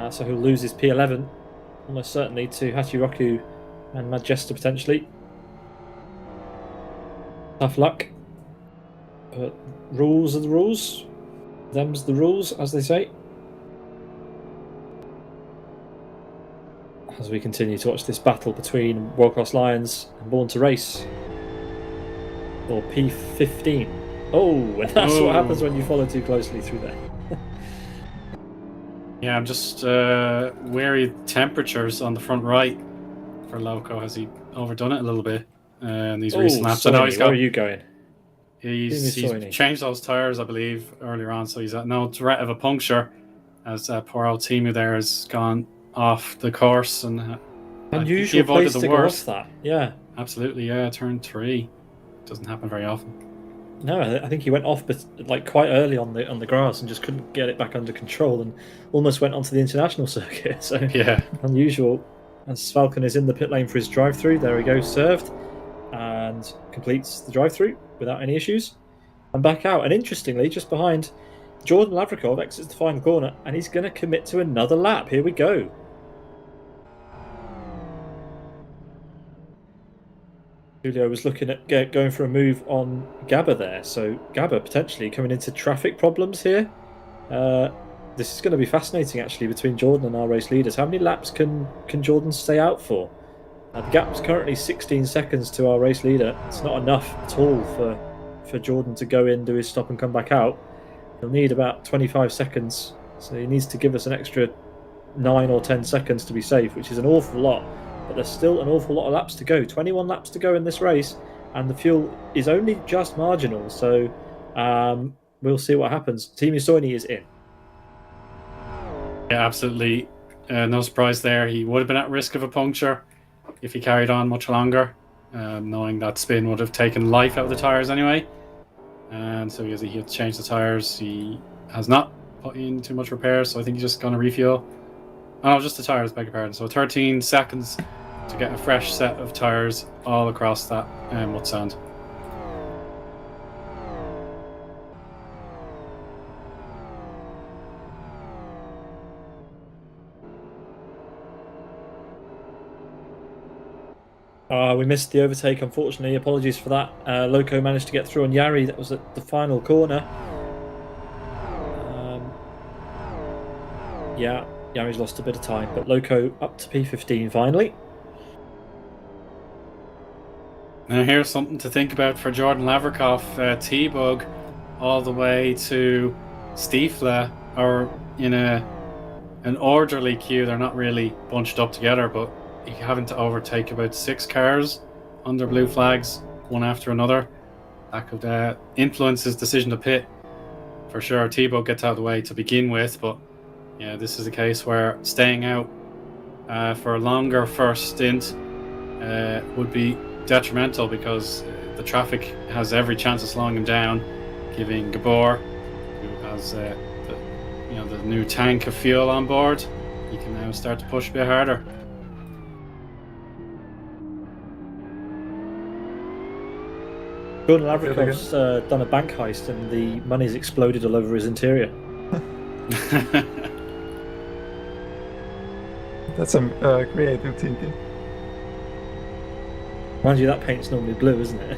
So he'll lose his P11, almost certainly, to Hachiroku and Majesta potentially. Tough luck. But rules are the rules. Them's the rules, as they say. As we continue to watch this battle between World Class Lions and Born to Race. Or P15. Oh, and that's what happens when you follow too closely through there.
Yeah, I'm just wary of temperatures on the front right for Loco. Has he overdone it a little bit in these recent laps? I know
Where are you going?
He's
Soini.
changed those tyres, I believe, earlier on, so he's at no threat of a puncture, as poor old Timu there has gone off the course, and
Unusual
he avoided
place
the
to
worst.
go off that. Yeah.
Absolutely, yeah. Turn 3 doesn't happen very often.
No, I think he went off, but like quite early on the grass and just couldn't get it back under control, and almost went onto the international circuit. So
Yeah,
unusual. As Falcon is in the pit lane for his drive-through, there he goes, served, and completes the drive-through without any issues, and back out. And interestingly, just behind, Jordan Lavrikov exits the final corner, and he's going to commit to another lap. Here we go. Julio was looking at going for a move on Gabba there, so Gabba potentially coming into traffic problems here. This is going to be fascinating, actually, between Jordan and our race leaders. How many laps can Jordan stay out for? The gap's currently 16 seconds to our race leader. It's not enough at all for Jordan to go in, do his stop and come back out. He'll need about 25 seconds, so he needs to give us an extra 9 or 10 seconds to be safe, which is an awful lot. But there's still an awful lot of laps to go. 21 laps to go in this race, and the fuel is only just marginal. So we'll see what happens. Team Soini is in.
yeah, absolutely. No surprise there. He would have been at risk of a puncture if he carried on much longer, knowing that spin would have taken life out of the tyres anyway. And so he had to change the tyres. He has not put in too much repairs, so I think he's just going to refuel. Oh, just the tyres, beg your pardon. So 13 seconds to get a fresh set of tyres all across that Mutsand.
We missed the overtake, unfortunately. Apologies for that. Loco managed to get through on Yari. That was at the final corner. Yeah, Yari's lost a bit of time, but Loco up to P15 finally.
Now here's something to think about for Jordan Lavrikov. T-Bug all the way to Stiefla are in an orderly queue. They're not really bunched up together, but you having to overtake about 6 cars under blue flags, one after another. That could influence his decision to pit. For sure, T-Bug gets out of the way to begin with, but yeah, this is a case where staying out for a longer first stint would be detrimental, because the traffic has every chance of slowing him down, giving Gabor, who has the new tank of fuel on board, he can now start to push a bit harder.
Jordan Lavrikov's done a bank heist and the money's exploded all over his interior.
That's some creative thinking.
Mind you, that paint's normally blue, isn't it?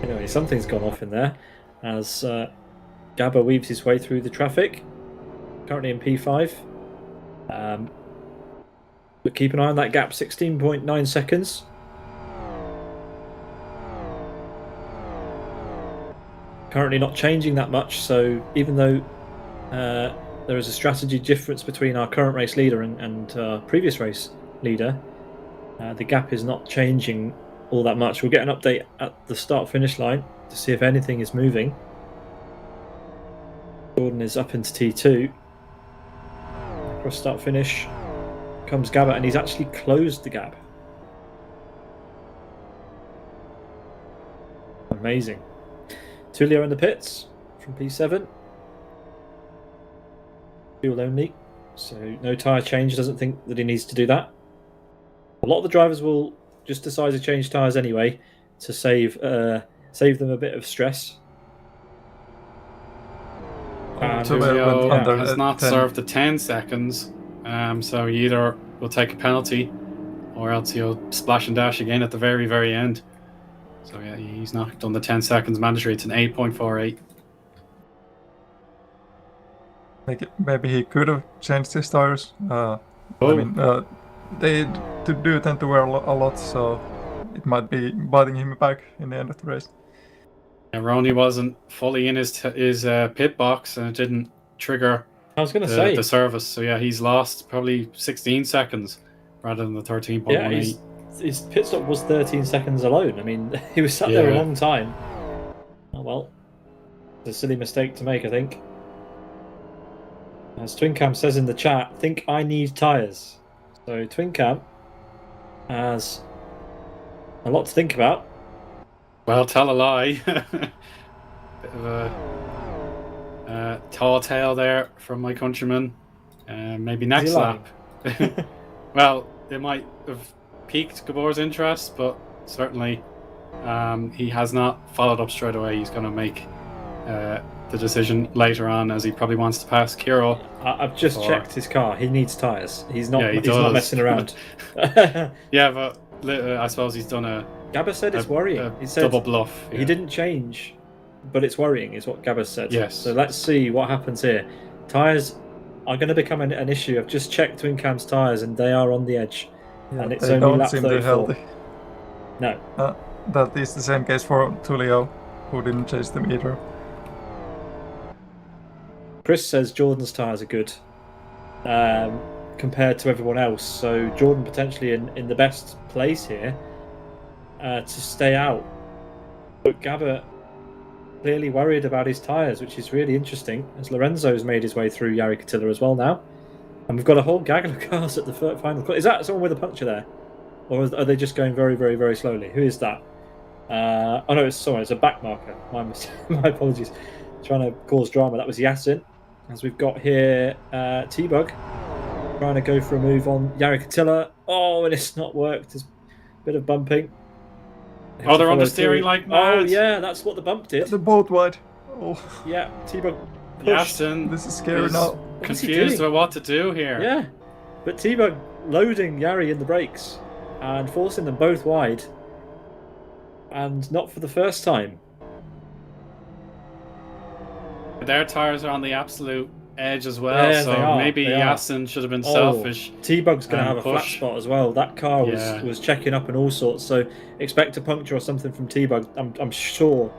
Anyway, something's gone off in there as Gabba weaves his way through the traffic. Currently in P5. But keep an eye on that gap, 16.9 seconds. Currently not changing that much, so even though there is a strategy difference between our current race leader and previous race leader, the gap is not changing all that much. We'll get an update at the start-finish line to see if anything is moving. Jordan is up into T2. Across start-finish comes Gabba, and he's actually closed the gap. Amazing. Tullio in the pits from P7. Fuel only, so no tyre change. Doesn't think that he needs to do that. A lot of the drivers will just decide to change tyres anyway to save them a bit of stress.
Tullio has not served the 10 seconds, so he either will take a penalty or else he'll splash and dash again at the very, very end. So yeah, he's not done the 10 seconds mandatory. It's an 8.48.
Maybe he could have changed his tires. I mean, they do tend to wear a lot, so it might be biting him back in the end of the race.
Yeah, Rony wasn't fully in his pit box, and it didn't trigger the service. So yeah, he's lost probably 16 seconds rather than the 13.18.
Yeah, his pit stop was 13 seconds alone. I mean, he was sat there a long time. Oh well, it's a silly mistake to make, I think. As Twincam says in the chat, think I need tyres. So Twincam has a lot to think about.
Well, tell a lie. Bit of a tall tale there from my countryman. Maybe next lap. Well, it might have piqued Gabor's interest, but certainly he has not followed up straight away. He's going to make the decision later on, as he probably wants to pass Kirill.
I've just checked his car. He needs tyres. He's not. He's not messing around.
Yeah, but I suppose he's done a.
Gabba said it's worrying. He said
double bluff. Yeah.
He didn't change, but it's worrying, is what Gabba said.
Yes.
So let's see what happens here. Tyres are going to become an issue. I've just checked Twincam's tyres, and they are on the edge.
Yeah,
and it's
they
only
don't
lap
seem
34.
healthy.
No.
That is the same case for Tullio, who didn't chase them either.
Chris says Jordan's tyres are good compared to everyone else. So Jordan potentially in the best place here to stay out. But Gabba clearly worried about his tyres, which is really interesting, as Lorenzo's made his way through Jari Katila as well now. And we've got a whole gaggle of cars at the final. Is that someone with a puncture there? Or are they just going very, very, very slowly? Who is that? Oh no, it's a back marker. My apologies. Trying to cause drama. That was Yasin. As we've got here T-Bug trying to go for a move on Jari Katila. Oh, and it's not worked. There's a bit of bumping.
Oh, they're on the steering like mad.
Oh yeah, that's what the bump did.
They're both wide. Oh.
Yeah, T-Bug pushed.
Yasin,
this is scary now.
Confused about what to do here.
Yeah, but T-Bug loading Jari in the brakes and forcing them both wide. And not for the first time.
Their tyres are on the absolute edge as well,
Yeah,
so maybe Yasin should have been selfish.
T-Bug's going to have a flat
push.
spot as well. That car was checking up and all sorts, so expect a puncture or something from T-Bug. I'm sure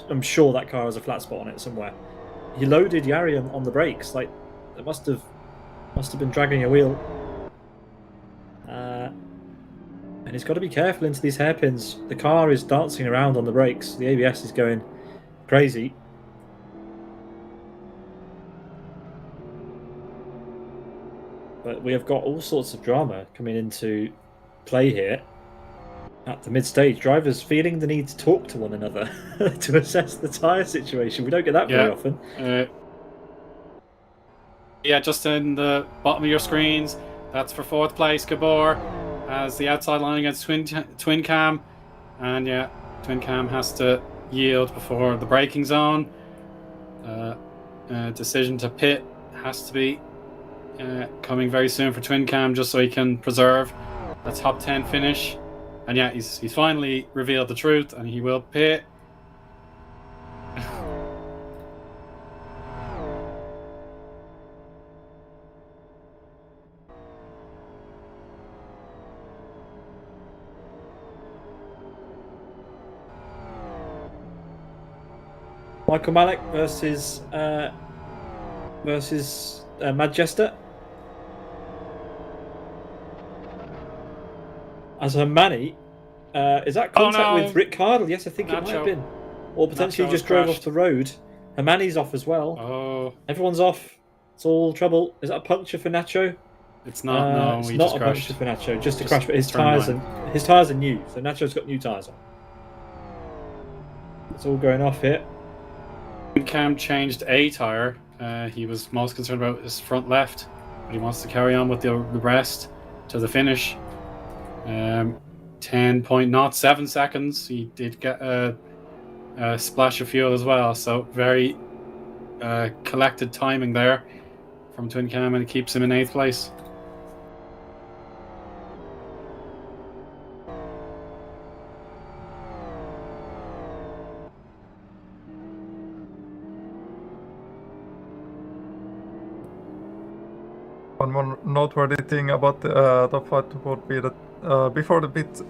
that car has a flat spot on it somewhere. He loaded Yari on the brakes, like it must have been dragging a wheel. And he's got to be careful into these hairpins. The car is dancing around on the brakes. The ABS is going crazy. But we have got all sorts of drama coming into play here at the mid-stage. Drivers feeling the need to talk to one another to assess the tyre situation. We don't get that very often.
Just in the bottom of your screens, that's for 4th place, Gabor, as the outside line against Twin Cam. And Twin Cam has to yield before the braking zone. Decision to pit has to be coming very soon for Twin Cam, just so he can preserve a top 10 finish. And he's finally revealed the truth, and he will pit.
Michael Malik versus Manchester. As Hermani, is that contact with Rick Cardle? Yes, I think it might have been. Or potentially just drove off the road. Hermani's off as well.
Oh.
Everyone's off. It's all trouble. Is that a puncture for Nacho?
It's not. No,
it's not a puncture for Nacho. Just a crash, but his tyres are new. So Nacho's got new tyres on. It's all going off here.
Cam changed a tyre. He was most concerned about his front left, but he wants to carry on with the rest to the finish. 10.07 seconds. He did get a splash of fuel as well, so very collected timing there from Twin Cam, and it keeps him in 8th place.
One more noteworthy thing about the top 5 would be that before the pit,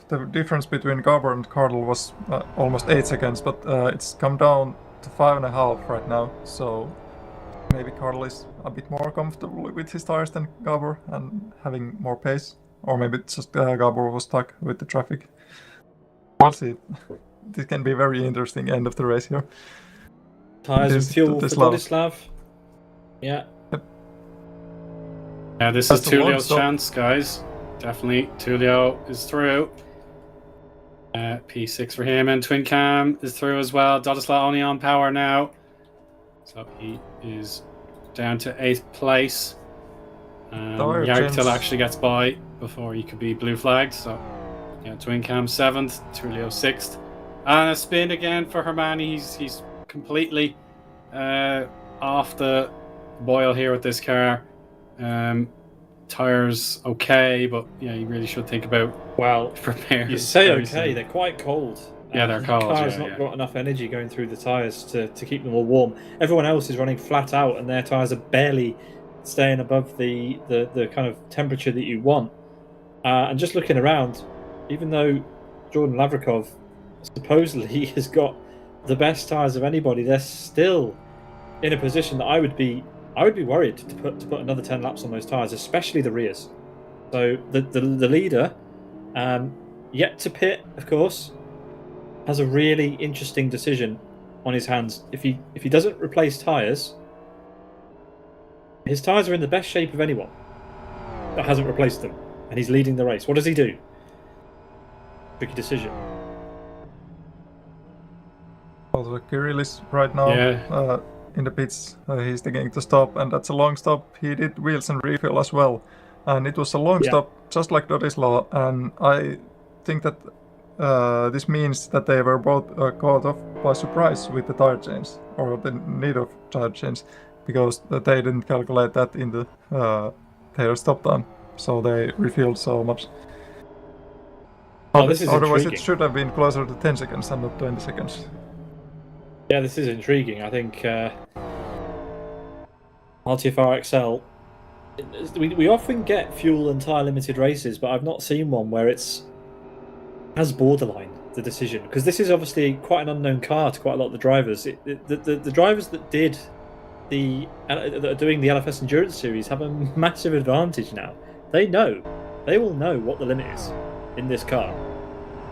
the difference between Garber and Cardle was almost 8 seconds, but it's come down to 5.5 right now. So maybe Cardle is a bit more comfortable with his tires than Garber and having more pace, or maybe it's just Garber was stuck with the traffic. We'll see. This can be very interesting end of the race here.
Tires and fuel for Vladislav. Yeah.
Yeah, this is Tulio's chance, guys. Definitely, Tulio is through. P6 for him, and Twin Cam is through as well. Vladislav only on power now, so he is down to 8th place. Yargtil actually gets by before he could be blue flagged. So, Twin Cam 7th, Tulio 6th, and a spin again for Hermani. He's completely off the boil here with this car. Tires okay, but you really should think about preparing.
You say okay, they're quite cold.
Yeah, they're cold.
The car's not got enough energy going through the tires to keep them all warm. Everyone else is running flat out, and their tires are barely staying above the kind of temperature that you want. And just looking around, even though Jordan Lavrikov supposedly has got the best tires of anybody, they're still in a position that I would be worried to put another 10 laps on those tyres, especially the rears. So the leader, yet to pit, of course, has a really interesting decision on his hands. If he doesn't replace tyres, his tyres are in the best shape of anyone that hasn't replaced them, and he's leading the race. What does he do? Tricky decision.
Also, Kirill is right now in the pits. He's taking the stop, and that's a long stop. He did wheels and refill as well, and it was a long stop, just like Vladislav. And I think that this means that they were both caught off by surprise with the tire change, or the need of tire change, because they didn't calculate that in the their stop time, so they refilled so much.
Oh, this is
Otherwise,
intriguing.
it should have been closer to 10 seconds and not 20 seconds.
Yeah, this is intriguing. I think RTFR XL. We often get fuel and tyre limited races, but I've not seen one where it's as borderline the decision, because this is obviously quite an unknown car to quite a lot of the drivers. The drivers that that are doing the LFS Endurance Series have a massive advantage now. They will know what the limit is in this car,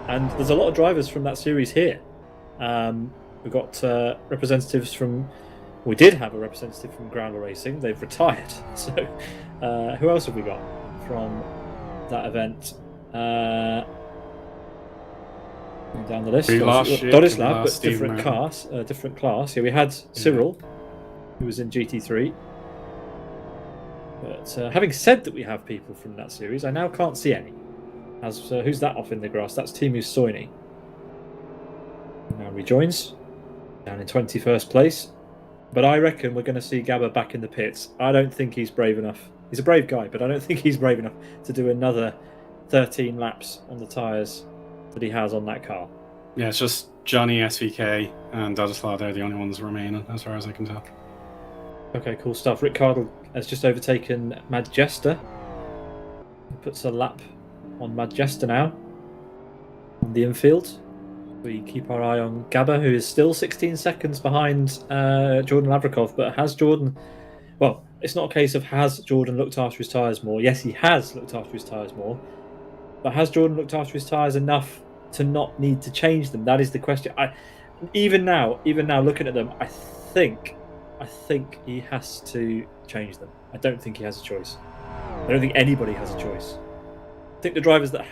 and there's a lot of drivers from that series here. We've got representatives from. We did have a representative from Groundle Racing. They've retired. So, who else have we got from that event? Down the list, Dodislav, but different class. Yeah, we had Cyril, who was in GT3. But having said that, we have people from that series. I now can't see any. As who's that off in the grass? That's Timu Soini. Now rejoins down in 21st place. But I reckon we're going to see Gabba back in the pits. I don't think he's brave enough. He's a brave guy, but I don't think he's brave enough to do another 13 laps on the tyres that he has on that car.
Yeah, it's just Johnny, SVK, and Dodislav. They're the only ones remaining, as far as I can tell.
Okay, cool stuff. Rick Cardle has just overtaken Majesta. He puts a lap on Majesta now on the infield. We keep our eye on Gabba, who is still 16 seconds behind Jordan Lavrakov, but has Jordan... Well, it's not a case of has Jordan looked after his tyres more. Yes, he has looked after his tyres more. But has Jordan looked after his tyres enough to not need to change them? That is the question. Even now, looking at them, I think he has to change them. I don't think he has a choice. I don't think anybody has a choice. I think the drivers that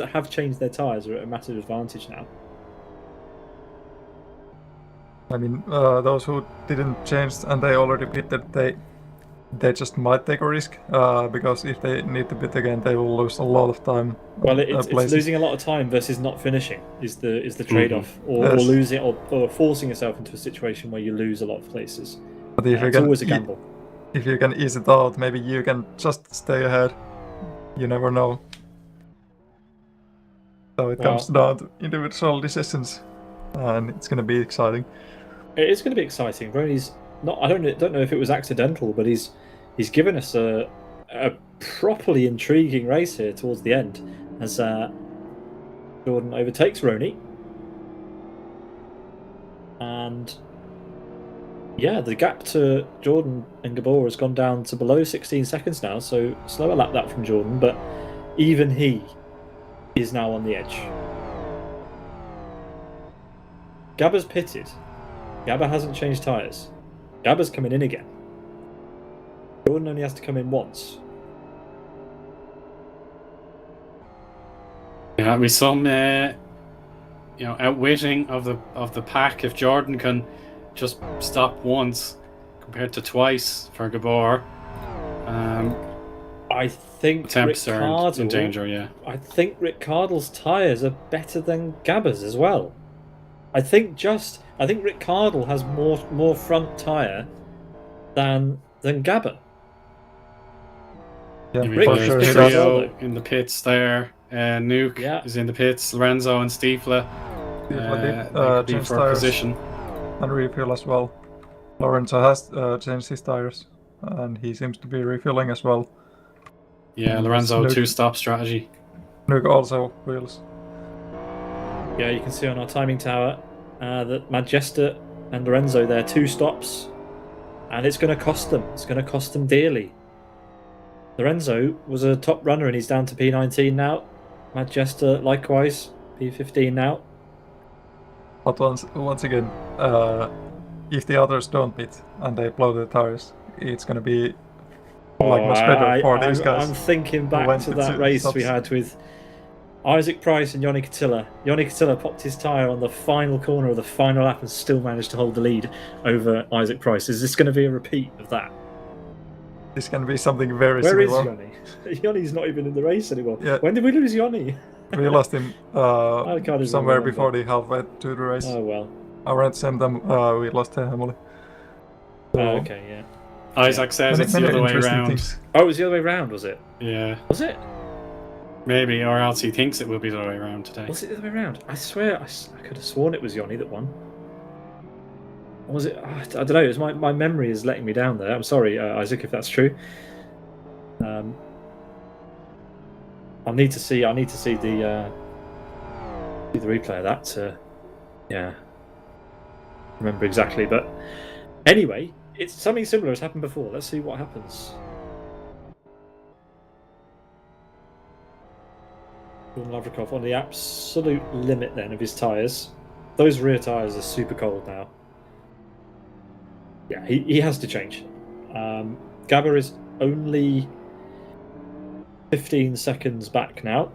have changed their tyres are at a massive advantage now.
I mean, those who didn't change and they already pitted, they just might take a risk, because if they need to pit again, they will lose a lot of time.
Well, it's losing a lot of time versus not finishing is the trade-off, or losing or forcing yourself into a situation where you lose a lot of places.
But if
it's always a gamble.
If you can ease it out, maybe you can just stay ahead. You never know. So it comes down to individual decisions, and it's going to be exciting.
It is going to be exciting. Rony's not. I don't know if it was accidental, but he's given us a properly intriguing race here towards the end, as Jordan overtakes Rony, and yeah, the gap to Jordan and Gabor has gone down to below 16 seconds now. So slower lap that from Jordan, but even he is now on the edge. Gabba's pitted. Gabba hasn't changed tyres. Gabba's coming in again. Jordan only has to come in once.
Yeah, we some outwitting of the pack. If Jordan can just stop once compared to twice for Gabor,
I think
temps are in danger. Yeah,
I think Rick Cardle's tyres are better than Gabba's as well. I think Rick Cardle has more front tyre than Gabba.
Yeah,
Rick
for sure.
Trio in the pits there. Nuke is in the pits. Lorenzo and Stiefla
change
for
tires
position.
And refill as well. Lorenzo has changed his tires, and he seems to be refilling as well.
Yeah, Lorenzo two-stop strategy.
Nuke also wheels.
Yeah, you can see on our timing tower that Majesta and Lorenzo, they're 2 stops, and it's going to cost them. It's going to cost them dearly. Lorenzo was a top runner, and he's down to P19 now. Majesta, likewise, P15 now.
But once again, if the others don't pit and they blow the tires, it's going to be much better for these guys.
I'm thinking back to that race we had with Isaac Price and Yoni Katilla. Yoni Katilla popped his tyre on the final corner of the final lap and still managed to hold the lead over Isaac Price. Is this going to be a repeat of that?
This can be something very
similar.
Where
is Yoni? Yoni's not even in the race anymore.
Yeah.
When did we lose Yoni?
We lost him somewhere before the halfway to the race.
Oh well.
Around the same time, we lost Emily.
Oh, okay, yeah.
Isaac says it's the other way around.
Oh, it was the other way around, was it?
Yeah.
Was it?
Maybe, or else he thinks it will be the other way around today.
Was it the other way around? I swear I could have sworn it was Yoni that won. Or was it? I don't know. It was my memory is letting me down there. I'm sorry, Isaac, if that's true. I'll need to see. The replay of that to, remember exactly. But anyway, it's something similar has happened before. Let's see what happens. Lavrikov on the absolute limit then of his tyres. Those rear tyres are super cold now. Yeah, he has to change. Gabba is only 15 seconds back now.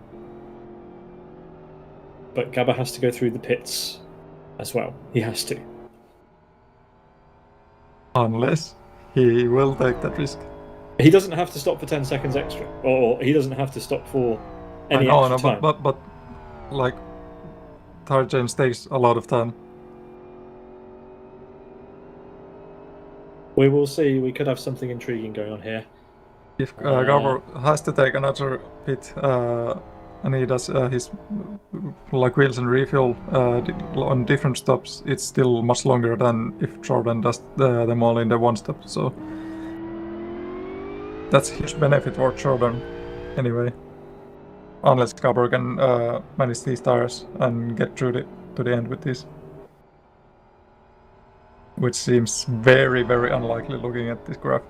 But Gabba has to go through the pits as well. He has to.
Unless he will take that risk.
He doesn't have to stop for 10 seconds extra. Or he doesn't have to stop for any extra time.
But like, tire change takes a lot of time.
We will see. We could have something intriguing going on here.
If Garber has to take another pit, and he does his wheels and refuel on different stops, it's still much longer than if Jordan does them all in the one stop. So that's a huge benefit for Jordan, anyway. Unless Garber can manage these tires and get through to the end with this. Which seems very, very unlikely looking at this graph.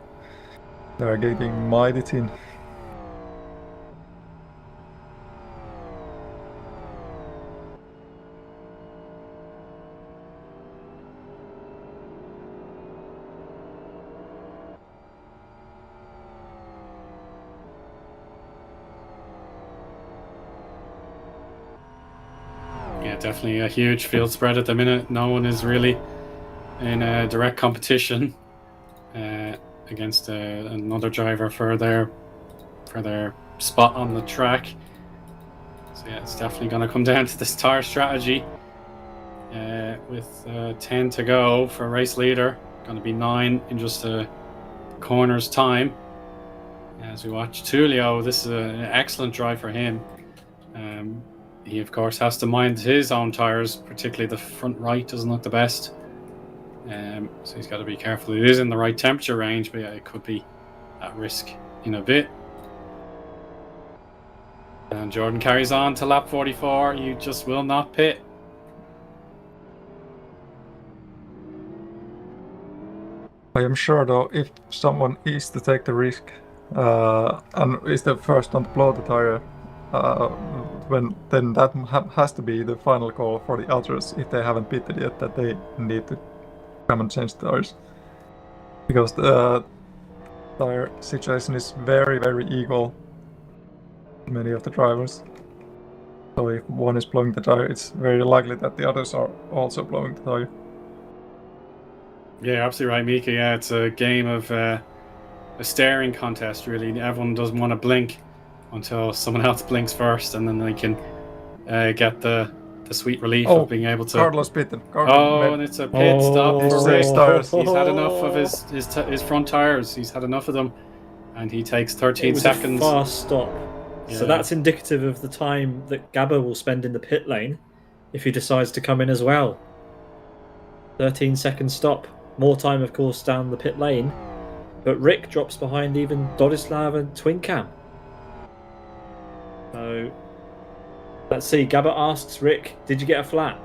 They are getting mighty thin.
Yeah, definitely a huge field spread at the minute. No one is really in a direct competition against another driver for their spot on the track. So yeah, it's definitely going to come down to this tire strategy. With 10 to go for race leader, going to be 9 in just a corner's time. As we watch Tullio, this is an excellent drive for him. He of course has to mind his own tires, particularly the front right doesn't look the best. So he's got to be careful. It is in the right temperature range, but yeah, it could be at risk in a bit. And Jordan carries on to lap 44. You just will not pit.
I am sure though, if someone is to take the risk and is the first one to blow the tire, then that has to be the final call for the others if they haven't pitted yet, that they need to come and change the tires, because the tire situation is very, very equal. Many of the drivers. So if one is blowing the tire, it's very likely that the others are also blowing the tire.
Yeah, absolutely right, Miika. Yeah, it's a game of a staring contest, really. Everyone doesn't want to blink until someone else blinks first, and then they can get the sweet relief of being able to.
Carlos pitted.
And it's a pit stop for race
tires.
He's had enough of his front tires. He's had enough of them, and he takes 13 seconds.
A fast stop.
Yeah.
So that's indicative of the time that Gabba will spend in the pit lane if he decides to come in as well. 13-second stop. More time, of course, down the pit lane. But Rick drops behind even Dodislav and Twin Cam. So let's see. Gabba asks Rick, "Did you get a flat?"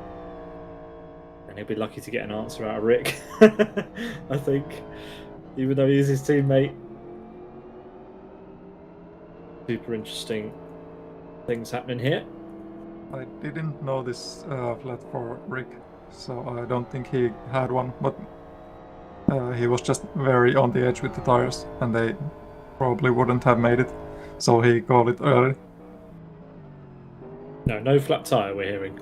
And he'll be lucky to get an answer out of Rick. I think, even though he's his teammate. Super interesting things happening here.
I didn't know this flat for Rick, so I don't think he had one, but he was just very on the edge with the tires, and they probably wouldn't have made it, so he called it early.
No flat tyre we're hearing.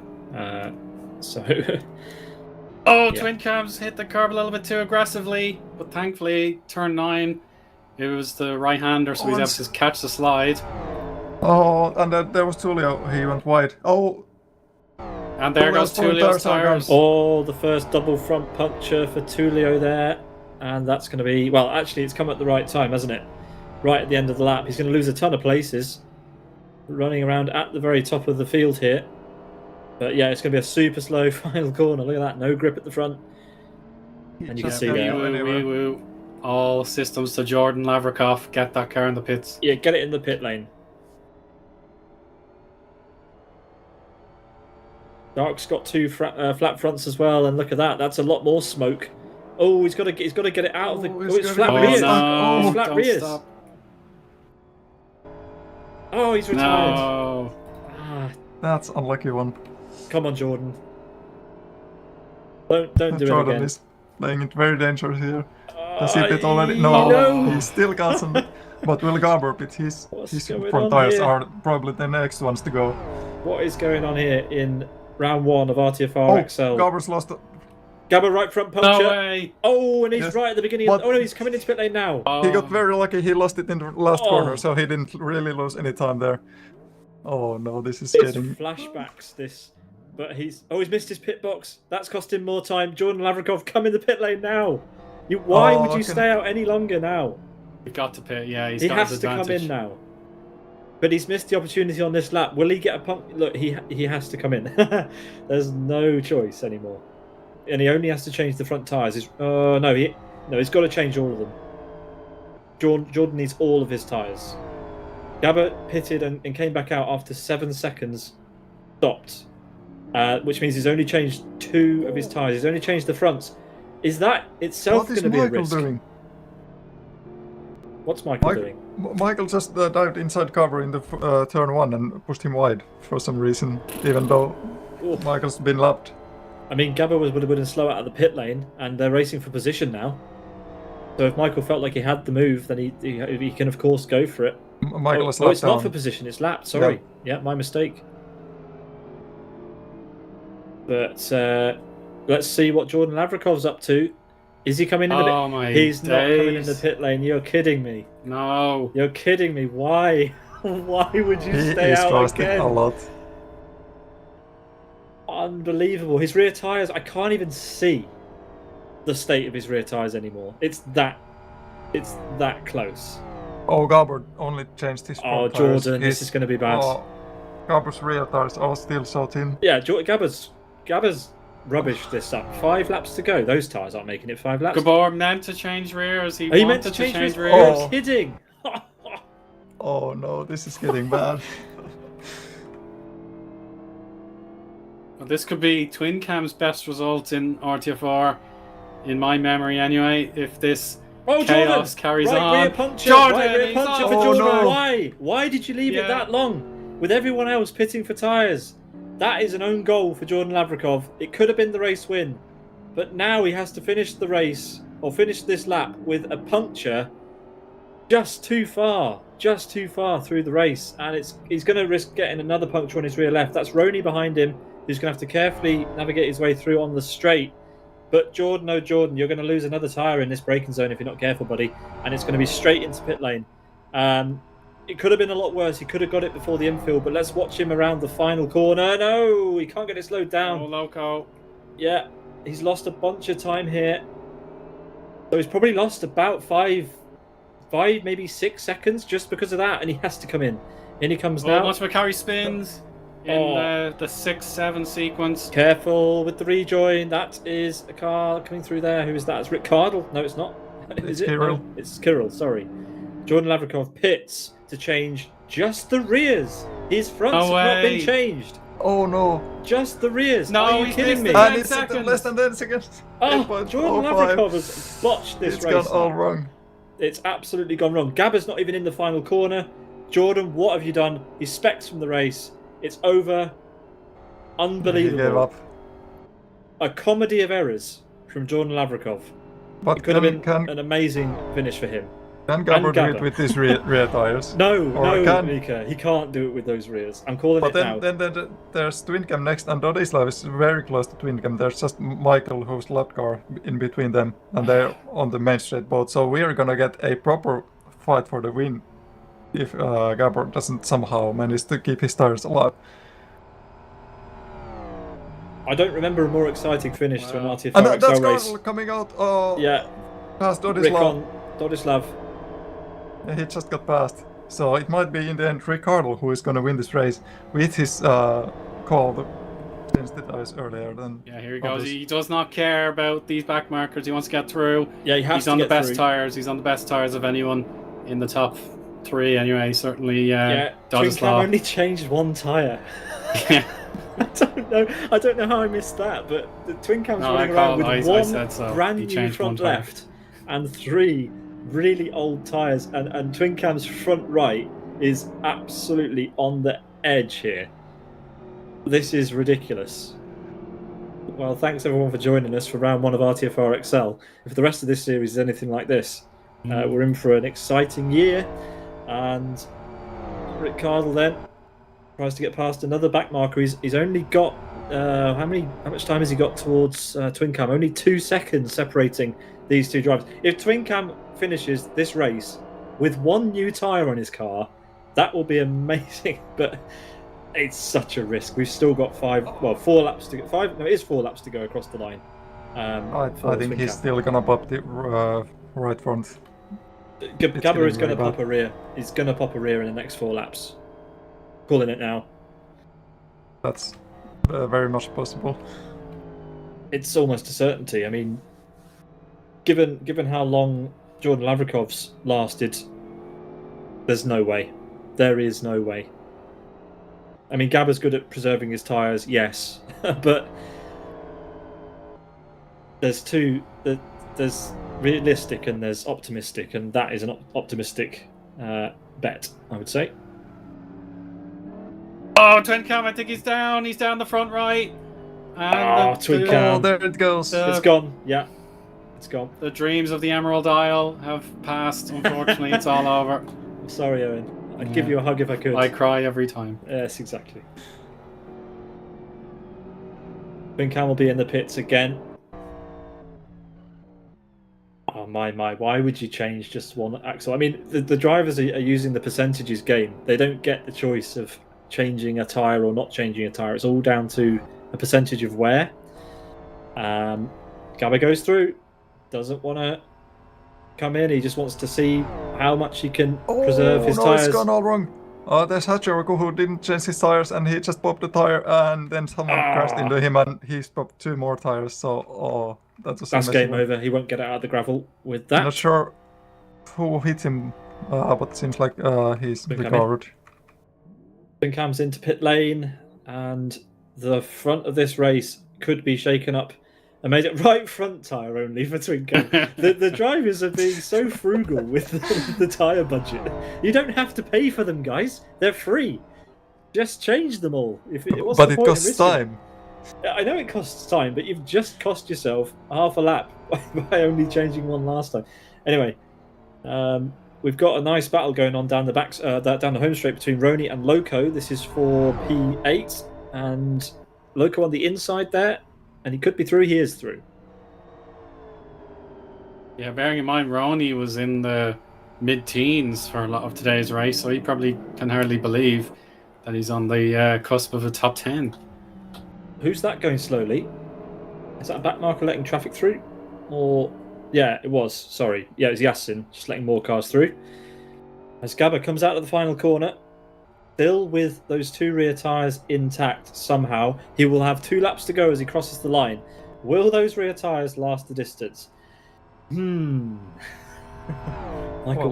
Twin Cams hit the curb a little bit too aggressively, but thankfully, turn 9, it was the right-hander, so he's able to catch the slide.
Oh, and then there was Tullio, he went wide. Oh!
And there goes Tullio's tires.
Oh, the first double front puncture for Tullio there. And that's going to be... Well, actually, it's come at the right time, hasn't it? Right at the end of the lap. He's going to lose a ton of places. running around at the very top of the field here. But yeah, it's going to be a super slow final corner. Look at that, no grip at the front. And you can see there.
Woo. All systems to Jordan Lavrikov. Get that car in the pits.
Yeah, get it in the pit lane. Dark's got two flat fronts as well, and look at that. That's a lot more smoke. Oh, he's got to get it out of the. Oh, it's flat rears.
No,
it's flat rears.
Stop.
Oh, he's retired.
No.
Ah,
That's unlucky one.
come on, Jordan. Don't do
Jordan
it again.
is playing it very dangerous here. Does he pit already?
No.
He still got some. But will Garber pit? His
going
front
on
tires
here?
are probably the next ones to go.
What is going on here in round 1 of RTFR XL?
Garber's lost.
Gabba right front puncture.
No way.
Oh, and he's
Yes.
right at the beginning.
But-
Oh no, he's coming into pit lane now.
He got very lucky. He lost it in the last
Oh.
corner, so he didn't really lose any time there. Oh no, this is
It's
getting.
flashbacks. This, but he's missed his pit box. That's cost him more time. Jordan Lavrikov, come in the pit lane now. Why would you stay out any longer now?
He got to pit. Yeah,
He
got
has
his
to come
advantage.
in now. But he's missed the opportunity on this lap. Will he get a pump? Look, he has to come in. There's no choice anymore, and he only has to change the front tires. He's got to change all of them. Jordan needs all of his tires. Gabba pitted and came back out after 7 seconds. Stopped, which means he's only changed 2 of his tires. He's only changed the fronts. Is that itself
What is
going to be a
Michael
risk?
doing?
What's Michael doing?
Michael just dived inside cover in the turn 1 and pushed him wide for some reason, even though
Ooh.
Michael's been lapped.
I mean, Gabba would have been slow out of the pit lane, and they're racing for position now. So if Michael felt like he had the move, then he can of course go for it.
Michael is
Oh,
lapped
it's not
down.
for position; it's lapped. Sorry, yeah, my mistake. But let's see what Jordan Lavrikov's up to. Is he coming in?
Oh my
He's not coming in
days.
the pit lane. You're kidding me.
No.
You're kidding me. Why? Why would you
He
stay
is
out
trusting
again?
a lot.
Unbelievable. His rear tyres, I can't even see the state of his rear tyres anymore. It's that close.
Oh, Garber only changed his
Oh,
front tires.
Jordan, this is going to be bad.
Oh, Garber's rear tires are still so thin.
Yeah, Gabba's rubbish this up. 5 laps to go. Those tyres aren't making it 5 laps.
Gabor meant to change rears. He
Are you
wanted
meant to change
rears.
rears?
Oh.
You're kidding.
Oh no, this is getting bad.
Well, this could be Twin Cam's best result in RTFR, in my memory anyway, if this
Oh,
chaos
Jordan!
carries
Right
on.
rear puncture!
Jordan,
Right rear
he's
puncture
off.
for
Oh,
Jordan!
no.
Why? Why did you leave it
Yeah.
that long? With everyone else pitting for tyres. That is an own goal for Jordan Lavrikov. It could have been the race win. But now he has to finish the race, or finish this lap, with a puncture just too far through the race. And he's going to risk getting another puncture on his rear left. That's Rony behind him, who's going to have to carefully navigate his way through on the straight. But Jordan, oh Jordan, you're going to lose another tyre in this braking zone if you're not careful, buddy. And it's going to be straight into pit lane. It could have been a lot worse. He could have got it before the infield, but let's watch him around the final corner. No, he can't get it slowed down.
Oh, loco.
Yeah, he's lost a bunch of time here. So he's probably lost about 5, maybe 6 seconds just because of that, and he has to come in. In he comes now.
Watch McElroy spins in the 6-7 sequence.
Careful with the rejoin. That is a car coming through there. Who is that? It's Rick Cardle. No, it's not. Is it?
Kirill.
No, it's Kirill, sorry. Jordan Lavrikov pits to change just the rears. His fronts have not been
way.
changed.
Oh no.
Just the rears.
No,
Are you
he's
kidding me?
missed
And
10
it's
seconds.
less than 10 seconds.
Oh,
8.05.
Jordan Lavrikov has botched this
It's
race.
gone all
now.
wrong.
It's absolutely gone wrong. Gabba's not even in the final corner. Jordan, what have you done? He's specs from the race. It's over.
He
Unbelievable.
gave up.
A comedy of errors from Jordan Lavrikov.
But
It could have been
can
an amazing finish for him.
Garber do
Gabba.
it with his rear tires?
No,
Or
no,
can-
Miika. He can't do it with those rears. I'm calling
But
it now.
then there's Twin Cam next, and Dodislav is very close to Twin Cam. There's just Michael, who's lap car, in between them, and they're on the main straight boat. So we are gonna get a proper fight for the win if Gabor doesn't somehow manage to keep his tires alive.
I don't remember a more exciting finish to an
Wow.
RTFR
And
XL
that's
race.
Cardle coming out. Oh,
Yeah,
past
Rick
Dodislav.
on Dodislav.
Yeah, he just got past. So it might be in the end Ricciardo who is going to win this race with his call to change the tires earlier than.
Yeah, here he goes.
others.
He does not care about these back markers. He wants to get through.
Yeah, he has
He's
to
on the
get
best
through.
tires. He's on the best tires of anyone in the top 3 anyway. Certainly,
Yeah,
Dodge's
Twincam
Law.
only changed one tyre.
Yeah.
I don't know how I missed that, but the Twincam's
No,
running
I
around
called-
with
I
one
said so.
brand
He
new
changed
front
one tyre.
left and 3 really old tyres, and Twincam's front right is absolutely on the edge here. This is ridiculous. Well, thanks everyone for joining us for round 1 of RTFR XL. If the rest of this series is anything like this, we're in for an exciting year. And Ricciardo then tries to get past another back marker. He's only got how much time has he got towards Twincam? Only 2 seconds separating these two drivers. If Twincam finishes this race with 1 new tyre on his car, that will be amazing. But it's such a risk. We've still got 4 laps to go. 5? No, it is 4 laps to go across the line.
I
for
think he's
Twincam.
still gonna pop the right front.
Gabba is going to
getting very
pop
bad.
a rear. He's going to pop a rear in the next 4 laps. Calling it now.
That's very much possible.
It's almost a certainty. I mean, given how long Jordan Lavrikov's lasted, there's no way. There is no way. I mean, Gabba's good at preserving his tyres, yes, but there's realistic and there's optimistic, and that is an optimistic bet, I would say.
Oh, Twincam, I think he's down. He's down the front right. And
Twincam.
Oh, there it goes.
It's gone. Yeah, it's gone.
The dreams of the Emerald Isle have passed. Unfortunately, it's all over.
I'm sorry, Owen. I'd give you a hug if I could.
I cry every time.
Yes, exactly. Twincam will be in the pits again. Oh my! Why would you change just one axle? I mean, the drivers are using the percentages game. They don't get the choice of changing a tyre or not changing a tyre. It's all down to a percentage of wear. Gabba goes through. Doesn't want to come in. He just wants to see how much he can preserve his tyres.
It's gone all wrong. There's Hachiroku who didn't change his tires and he just popped the tire and then someone crashed into him and he's popped 2 more tires. So, that's
game over. He won't get out of the gravel with that.
I'm not sure who hit him, but it seems like he's recovered.
Twincam's into pit lane, and the front of this race could be shaken up. I made it right front tyre only for Twincam. the drivers are being so frugal with the tyre budget. You don't have to pay for them, guys. They're free. Just change them all.
But it costs time.
I know it costs time, but you've just cost yourself half a lap by only changing one last time. Anyway, we've got a nice battle going on down the home straight between Rony and Loco. This is for P8, and Loco on the inside there, and he could be through. He is through.
Yeah, bearing in mind Rony was in the mid-teens for a lot of today's race, so he probably can hardly believe that he's on the cusp of a top 10.
Who's that going slowly? Is that a back marker letting traffic through? Or, yeah, it was. Sorry. Yeah, it was Yassin just letting more cars through. As Gabba comes out of the final corner, still with those 2 rear tyres intact somehow, he will have 2 laps to go as he crosses the line. Will those rear tyres last the distance? Michael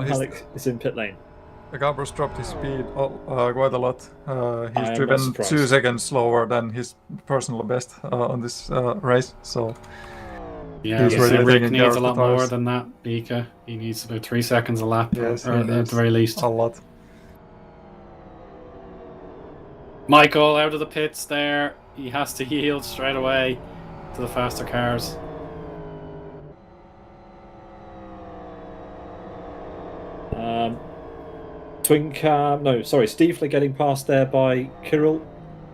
Malik is in pit lane.
Gabber's dropped his speed quite a lot. He's
am
driven
not surprised.
2 seconds slower than his personal best on this race. So
Yeah,
He's really
Rick
taking care
needs a
of
lot
the
more
tires.
than that, Miika. He needs about 3 seconds a lap,
Yes,
or
he
at
needs
the very least.
a lot.
Michael out of the pits there. He has to yield straight away to the faster cars.
Stiefler getting past there by Kirill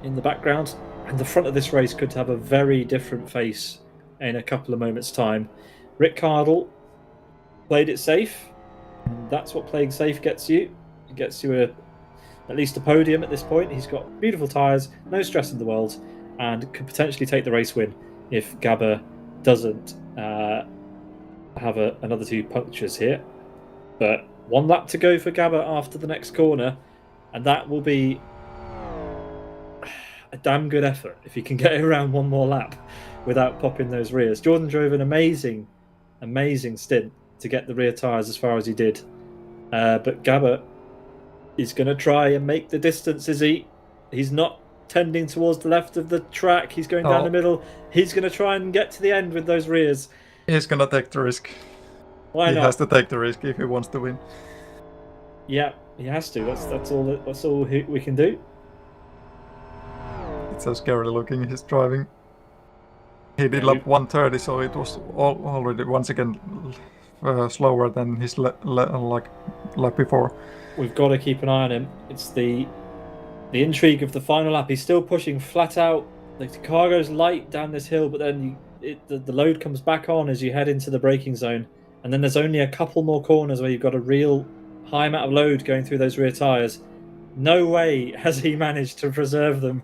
in the background. And the front of this race could have a very different face in a couple of moments' time. Rick Cardle played it safe. And that's what playing safe gets you. It gets you at least a podium at this point. He's got beautiful tyres, no stress in the world, and could potentially take the race win if Gabba doesn't have another 2 punctures here. But 1 lap to go for Gabba after the next corner, and that will be a damn good effort if he can get it around 1 more lap without popping those rears. Jordan drove an amazing stint to get the rear tyres as far as he did. But Gabba is going to try and make the distance, is he? He's not tending towards the left of the track. He's going down the middle. He's going to try and get to the end with those rears.
He's going to take the risk.
Why not?
He has to take the risk if he wants to win.
Yeah, he has to. That's all we can do.
It's so scary looking, his driving. He did lap 130, so it was already once again slower than his lap before.
We've got to keep an eye on him. It's the intrigue of the final lap. He's still pushing flat out. The car goes light down this hill, but then the load comes back on as you head into the braking zone. And then there's only a couple more corners where you've got a real high amount of load going through those rear tyres. No way has he managed to preserve them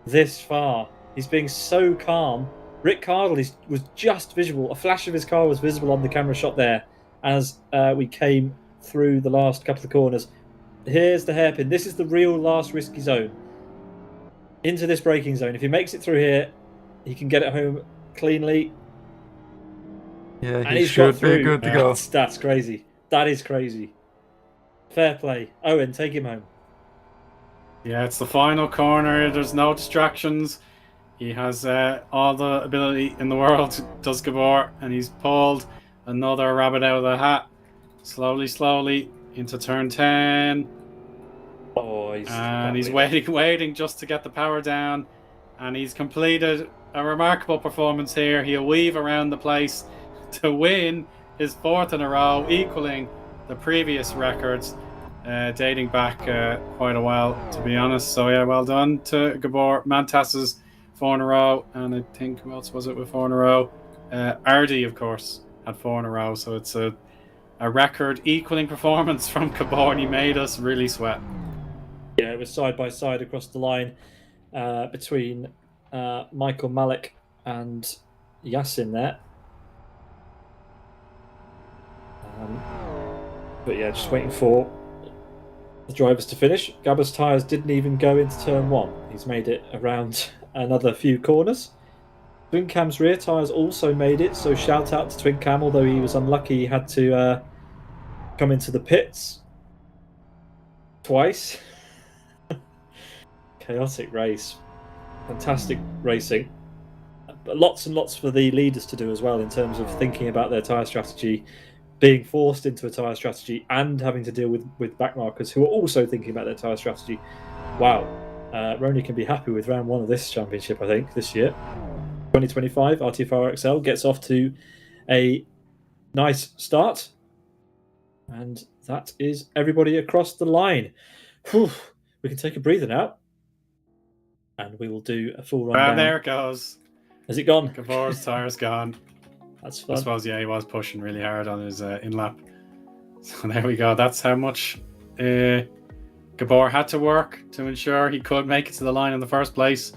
this far. He's being so calm. Rick Cardle was just visible. A flash of his car was visible on the camera shot there as we came through the last couple of corners. Here's the hairpin. This is the real last risky zone. Into this braking zone. If he makes it through here, he can get it home cleanly.
Yeah,
and
he should be good to go.
That's crazy. That is crazy. Fair play. Eoin, take him home.
Yeah, it's the final corner. There's no distractions. He has all the ability in the world, does Gabor, and he's pulled another rabbit out of the hat. Slowly into turn 10.
Oh,
he's waiting just to get the power down. And he's completed a remarkable performance here. He'll weave around the place to win his 4th in a row, equaling the previous records, dating back quite a while, to be honest. So yeah, well done to Gabor. Mantas's 4 in a row, and I think who else was it with 4 in a row? Ardy, of course, had 4 in a row. So it's a record equaling performance from Gabor, and he made us really sweat.
Yeah, it was side by side across the line between Michael Malik and Yasin there. But yeah, just waiting for the drivers to finish. Gabba's tyres didn't even go into turn 1. He's made it around another few corners. Twin Cam's rear tyres also made it, so shout out to Twin Cam, although he was unlucky he had to come into the pits twice. Chaotic race. Fantastic racing. But lots and lots for the leaders to do as well in terms of thinking about their tyre strategy, being forced into a tyre strategy and having to deal with backmarkers who are also thinking about their tyre strategy. Wow. Rony can be happy with round 1 of this championship, I think, this year. 2025, RTFR XL gets off to a nice start. And that is everybody across the line. Whew. We can take a breather now. And we will do a full rundown.
And there it goes.
Has it gone?
Gabor's tyre's gone.
That's fun.
I suppose, yeah, he was pushing really hard on his in-lap. So there we go. That's how much Gabor had to work to ensure he could make it to the line in the first place.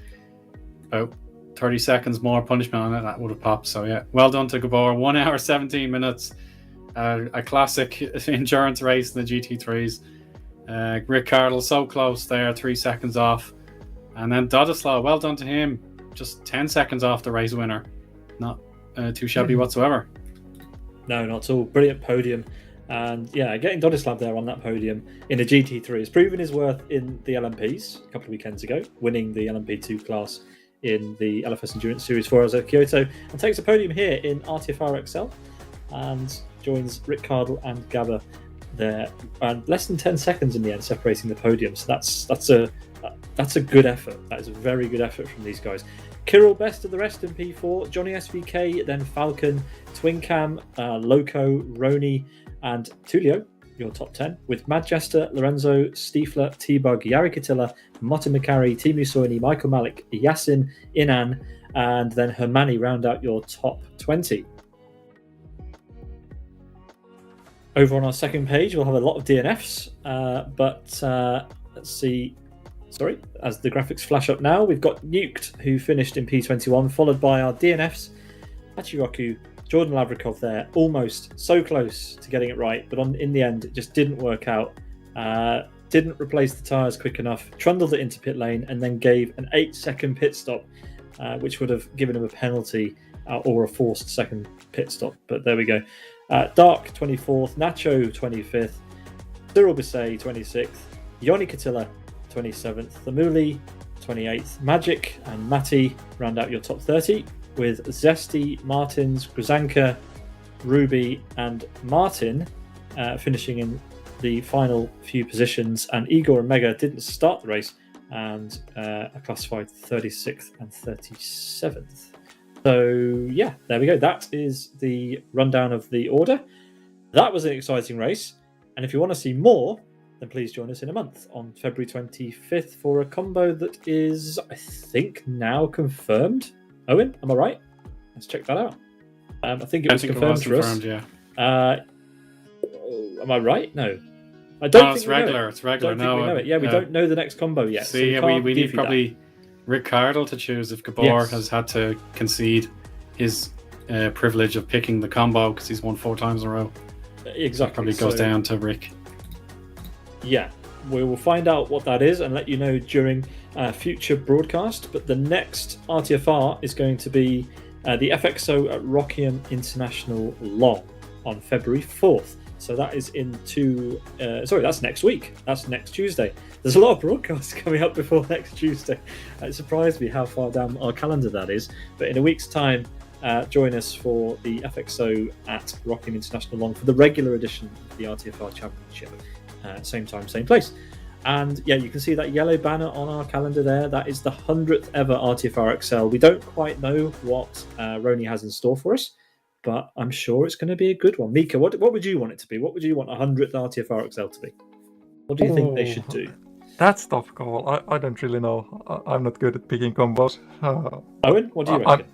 About 30 seconds more punishment on it, that would have popped. So yeah, well done to Gabor. 1 hour 17 minutes. A classic endurance race in the GT3s. Rick Cardle so close there, 3 seconds off. And then Dodislaw, well done to him. Just 10 seconds off the race winner. Not too shabby whatsoever.
No, not at all. Brilliant podium. And yeah, getting Dodislav there on that podium in a GT3 has proven his worth in the LMPs a couple of weekends ago, winning the LMP2 class in the LFS Endurance Series 4 at Kyoto, and takes a podium here in RTFR XL and joins Rick Cardle and Gabba there. And less than 10 seconds in the end separating the podium. So that's a good effort. That is a very good effort from these guys. Kirill best of the rest in P4, Johnny SVK, then Falcon, Twin Cam, Loco, Rony, and Tulio, your top 10, with Madjester, Lorenzo, Stiefler, T-Bug, Yari Katilla, Motta Mikari, Timu Soini, Michael Malik, Yasin, Inan, and then Hermani round out your top 20. Over on our second page, we'll have a lot of DNFs, but let's see. Sorry, as the graphics flash up now, we've got Nuked, who finished in P21, followed by our DNFs, Hachiroku, Jordan Lavrikov there, almost so close to getting it right, but in the end, it just didn't work out. Didn't replace the tyres quick enough, trundled it into pit lane, and then gave an 8-second pit stop, which would have given him a penalty or a forced second pit stop. But there we go. Dark 24th, Nacho 25th, Cyril Bisset 26th, Yoni Katila 27th, Thamuli 28th, Magic and Matty round out your top 30, with Zesty, Martins, Grzanka, Ruby, and Martin finishing in the final few positions. And Igor and Mega didn't start the race and are classified 36th and 37th. So yeah, there we go. That is the rundown of the order. That was an exciting race. And if you want to see more, then please join us in a month on February 25th for a combo that is, I think, now confirmed. Owen, am I right? Let's check that out. I think it was confirmed for us.
Yeah.
Am I right? No. I don't think
it's regular. It's regular.
We know it. Yeah, we don't know the next combo yet.
See,
so
we need probably Ricardo to choose if Gabor has had to concede his privilege of picking the combo because he's won 4 times in a row.
Exactly.
Probably goes down to Rick.
Yeah, we will find out what that is and let you know during future broadcast. But the next RTFR is going to be the FXO at Rockingham International Long on February 4th. So that is that's next week. That's next Tuesday. There's a lot of broadcasts coming up before next Tuesday. It surprised me how far down our calendar that is. But in a week's time, join us for the FXO at Rockingham International Long for the regular edition of the RTFR Championship. Same time, same place. And yeah, you can see that yellow banner on our calendar there. That is the 100th ever RTFR XL. We don't quite know what Rony has in store for us, but I'm sure it's going to be a good one. Miika, what would you want it to be? What would you want 100th RTFR XL to be? What do you think they should do?
That's a tough call. I don't really know. I'm not good at picking combos.
Owen, what do you reckon?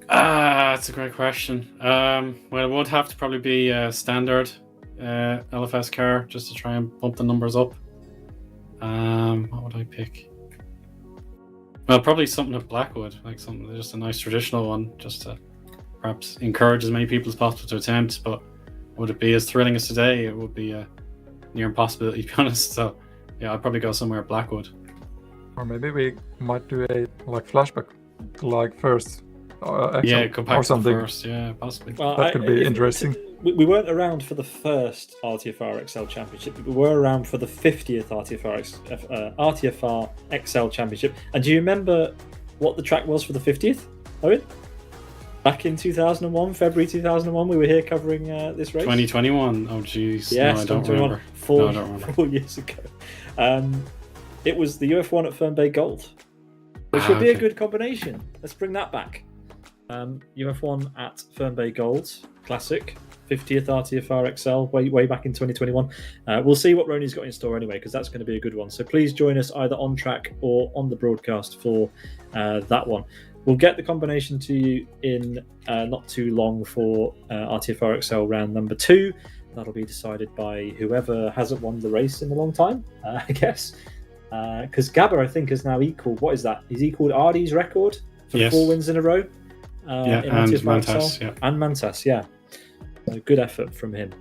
That's a great question. Well, it would have to probably be a standard LFS car just to try and bump the numbers up. What would I pick? Well, probably something at Blackwood, like something just a nice traditional one, just to perhaps encourage as many people as possible to attempt. But would it be as thrilling as today? It would be a near impossibility, to be honest. So yeah, I'd probably go somewhere at Blackwood.
Or maybe we might do a flashback, like first.
Go back
or something.
First, yeah, possibly.
Well,
that could be interesting.
We weren't around for the first RTFR XL Championship, but we were around for the 50th RTFR XL Championship. And do you remember what the track was for the 50th, Owen? Back in 2001, February 2001, we were here covering this race.
2021. Oh, jeez.
Yes,
no, I don't remember.
4 years ago. It was the UF1 at Fern Bay Gold, which would be a good combination. Let's bring that back. UF1 at Fern Bay Gold, classic, 50th RTFR XL, way back in 2021. We'll see what Rony's got in store anyway, because that's going to be a good one. So please join us either on track or on the broadcast for that one. We'll get the combination to you in not too long for RTFR XL round number 2. That'll be decided by whoever hasn't won the race in a long time, I guess. Because Gabba, I think, has now equaled, what is that? He's equaled Ardy's record for 4 wins in a row.
And Mantas,
And Mantas, yeah. So good effort from him.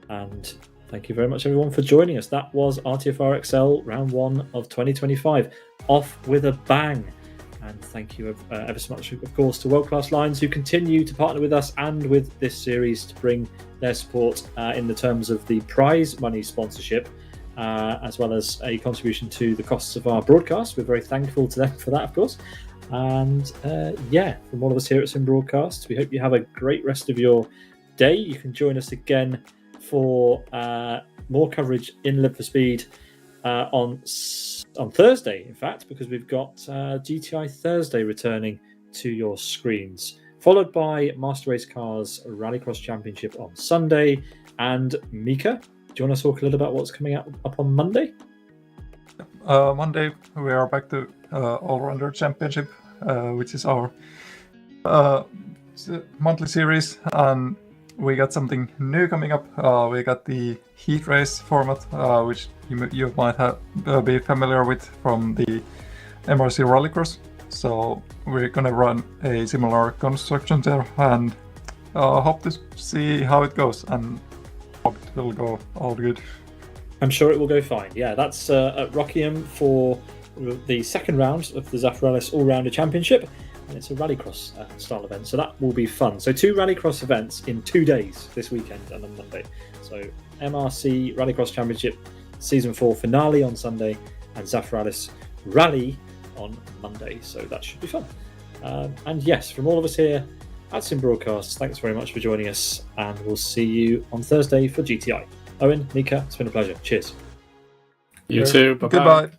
And thank you very much, everyone, for joining us. That was RTFR XL round 1 of 2025. Off with a bang. And thank you ever so much, of course, to World Class Lines, who continue to partner with us and with this series to bring their support in the terms of the prize money sponsorship, as well as a contribution to the costs of our broadcast. We're very thankful to them for that, of course. And from all of us here at Sim Broadcast, we hope you have a great rest of your day. You can join us again for more coverage in Live for Speed on Thursday, in fact, because we've got GTI Thursday returning to your screens, followed by Master Race Cars Rallycross Championship on Sunday. And Miika, do you want to talk a little about what's coming up on Monday?
Monday, we are back to All-Rounder Championship, which is our monthly series, and we got something new coming up. We got the heat race format, which you might be familiar with from the MRC Rallycross. So we're gonna run a similar construction there, and hope to see how it goes, and hope it will go all good.
I'm sure it will go fine. Yeah, that's at Rockingham for the second round of the Zafiralis All-Rounder Championship, and it's a rallycross style event, so that will be fun. So 2 rallycross events in 2 days, this weekend and on Monday. So MRC Rallycross Championship Season 4 finale on Sunday, and Zafiralis Rally on Monday, so that should be fun. And yes, from all of us here at Sim Broadcasts, thanks very much for joining us, and we'll see you on Thursday for GTI. Eoin, Miika, it's been a pleasure. Cheers.
You too. Bye-bye.
Goodbye.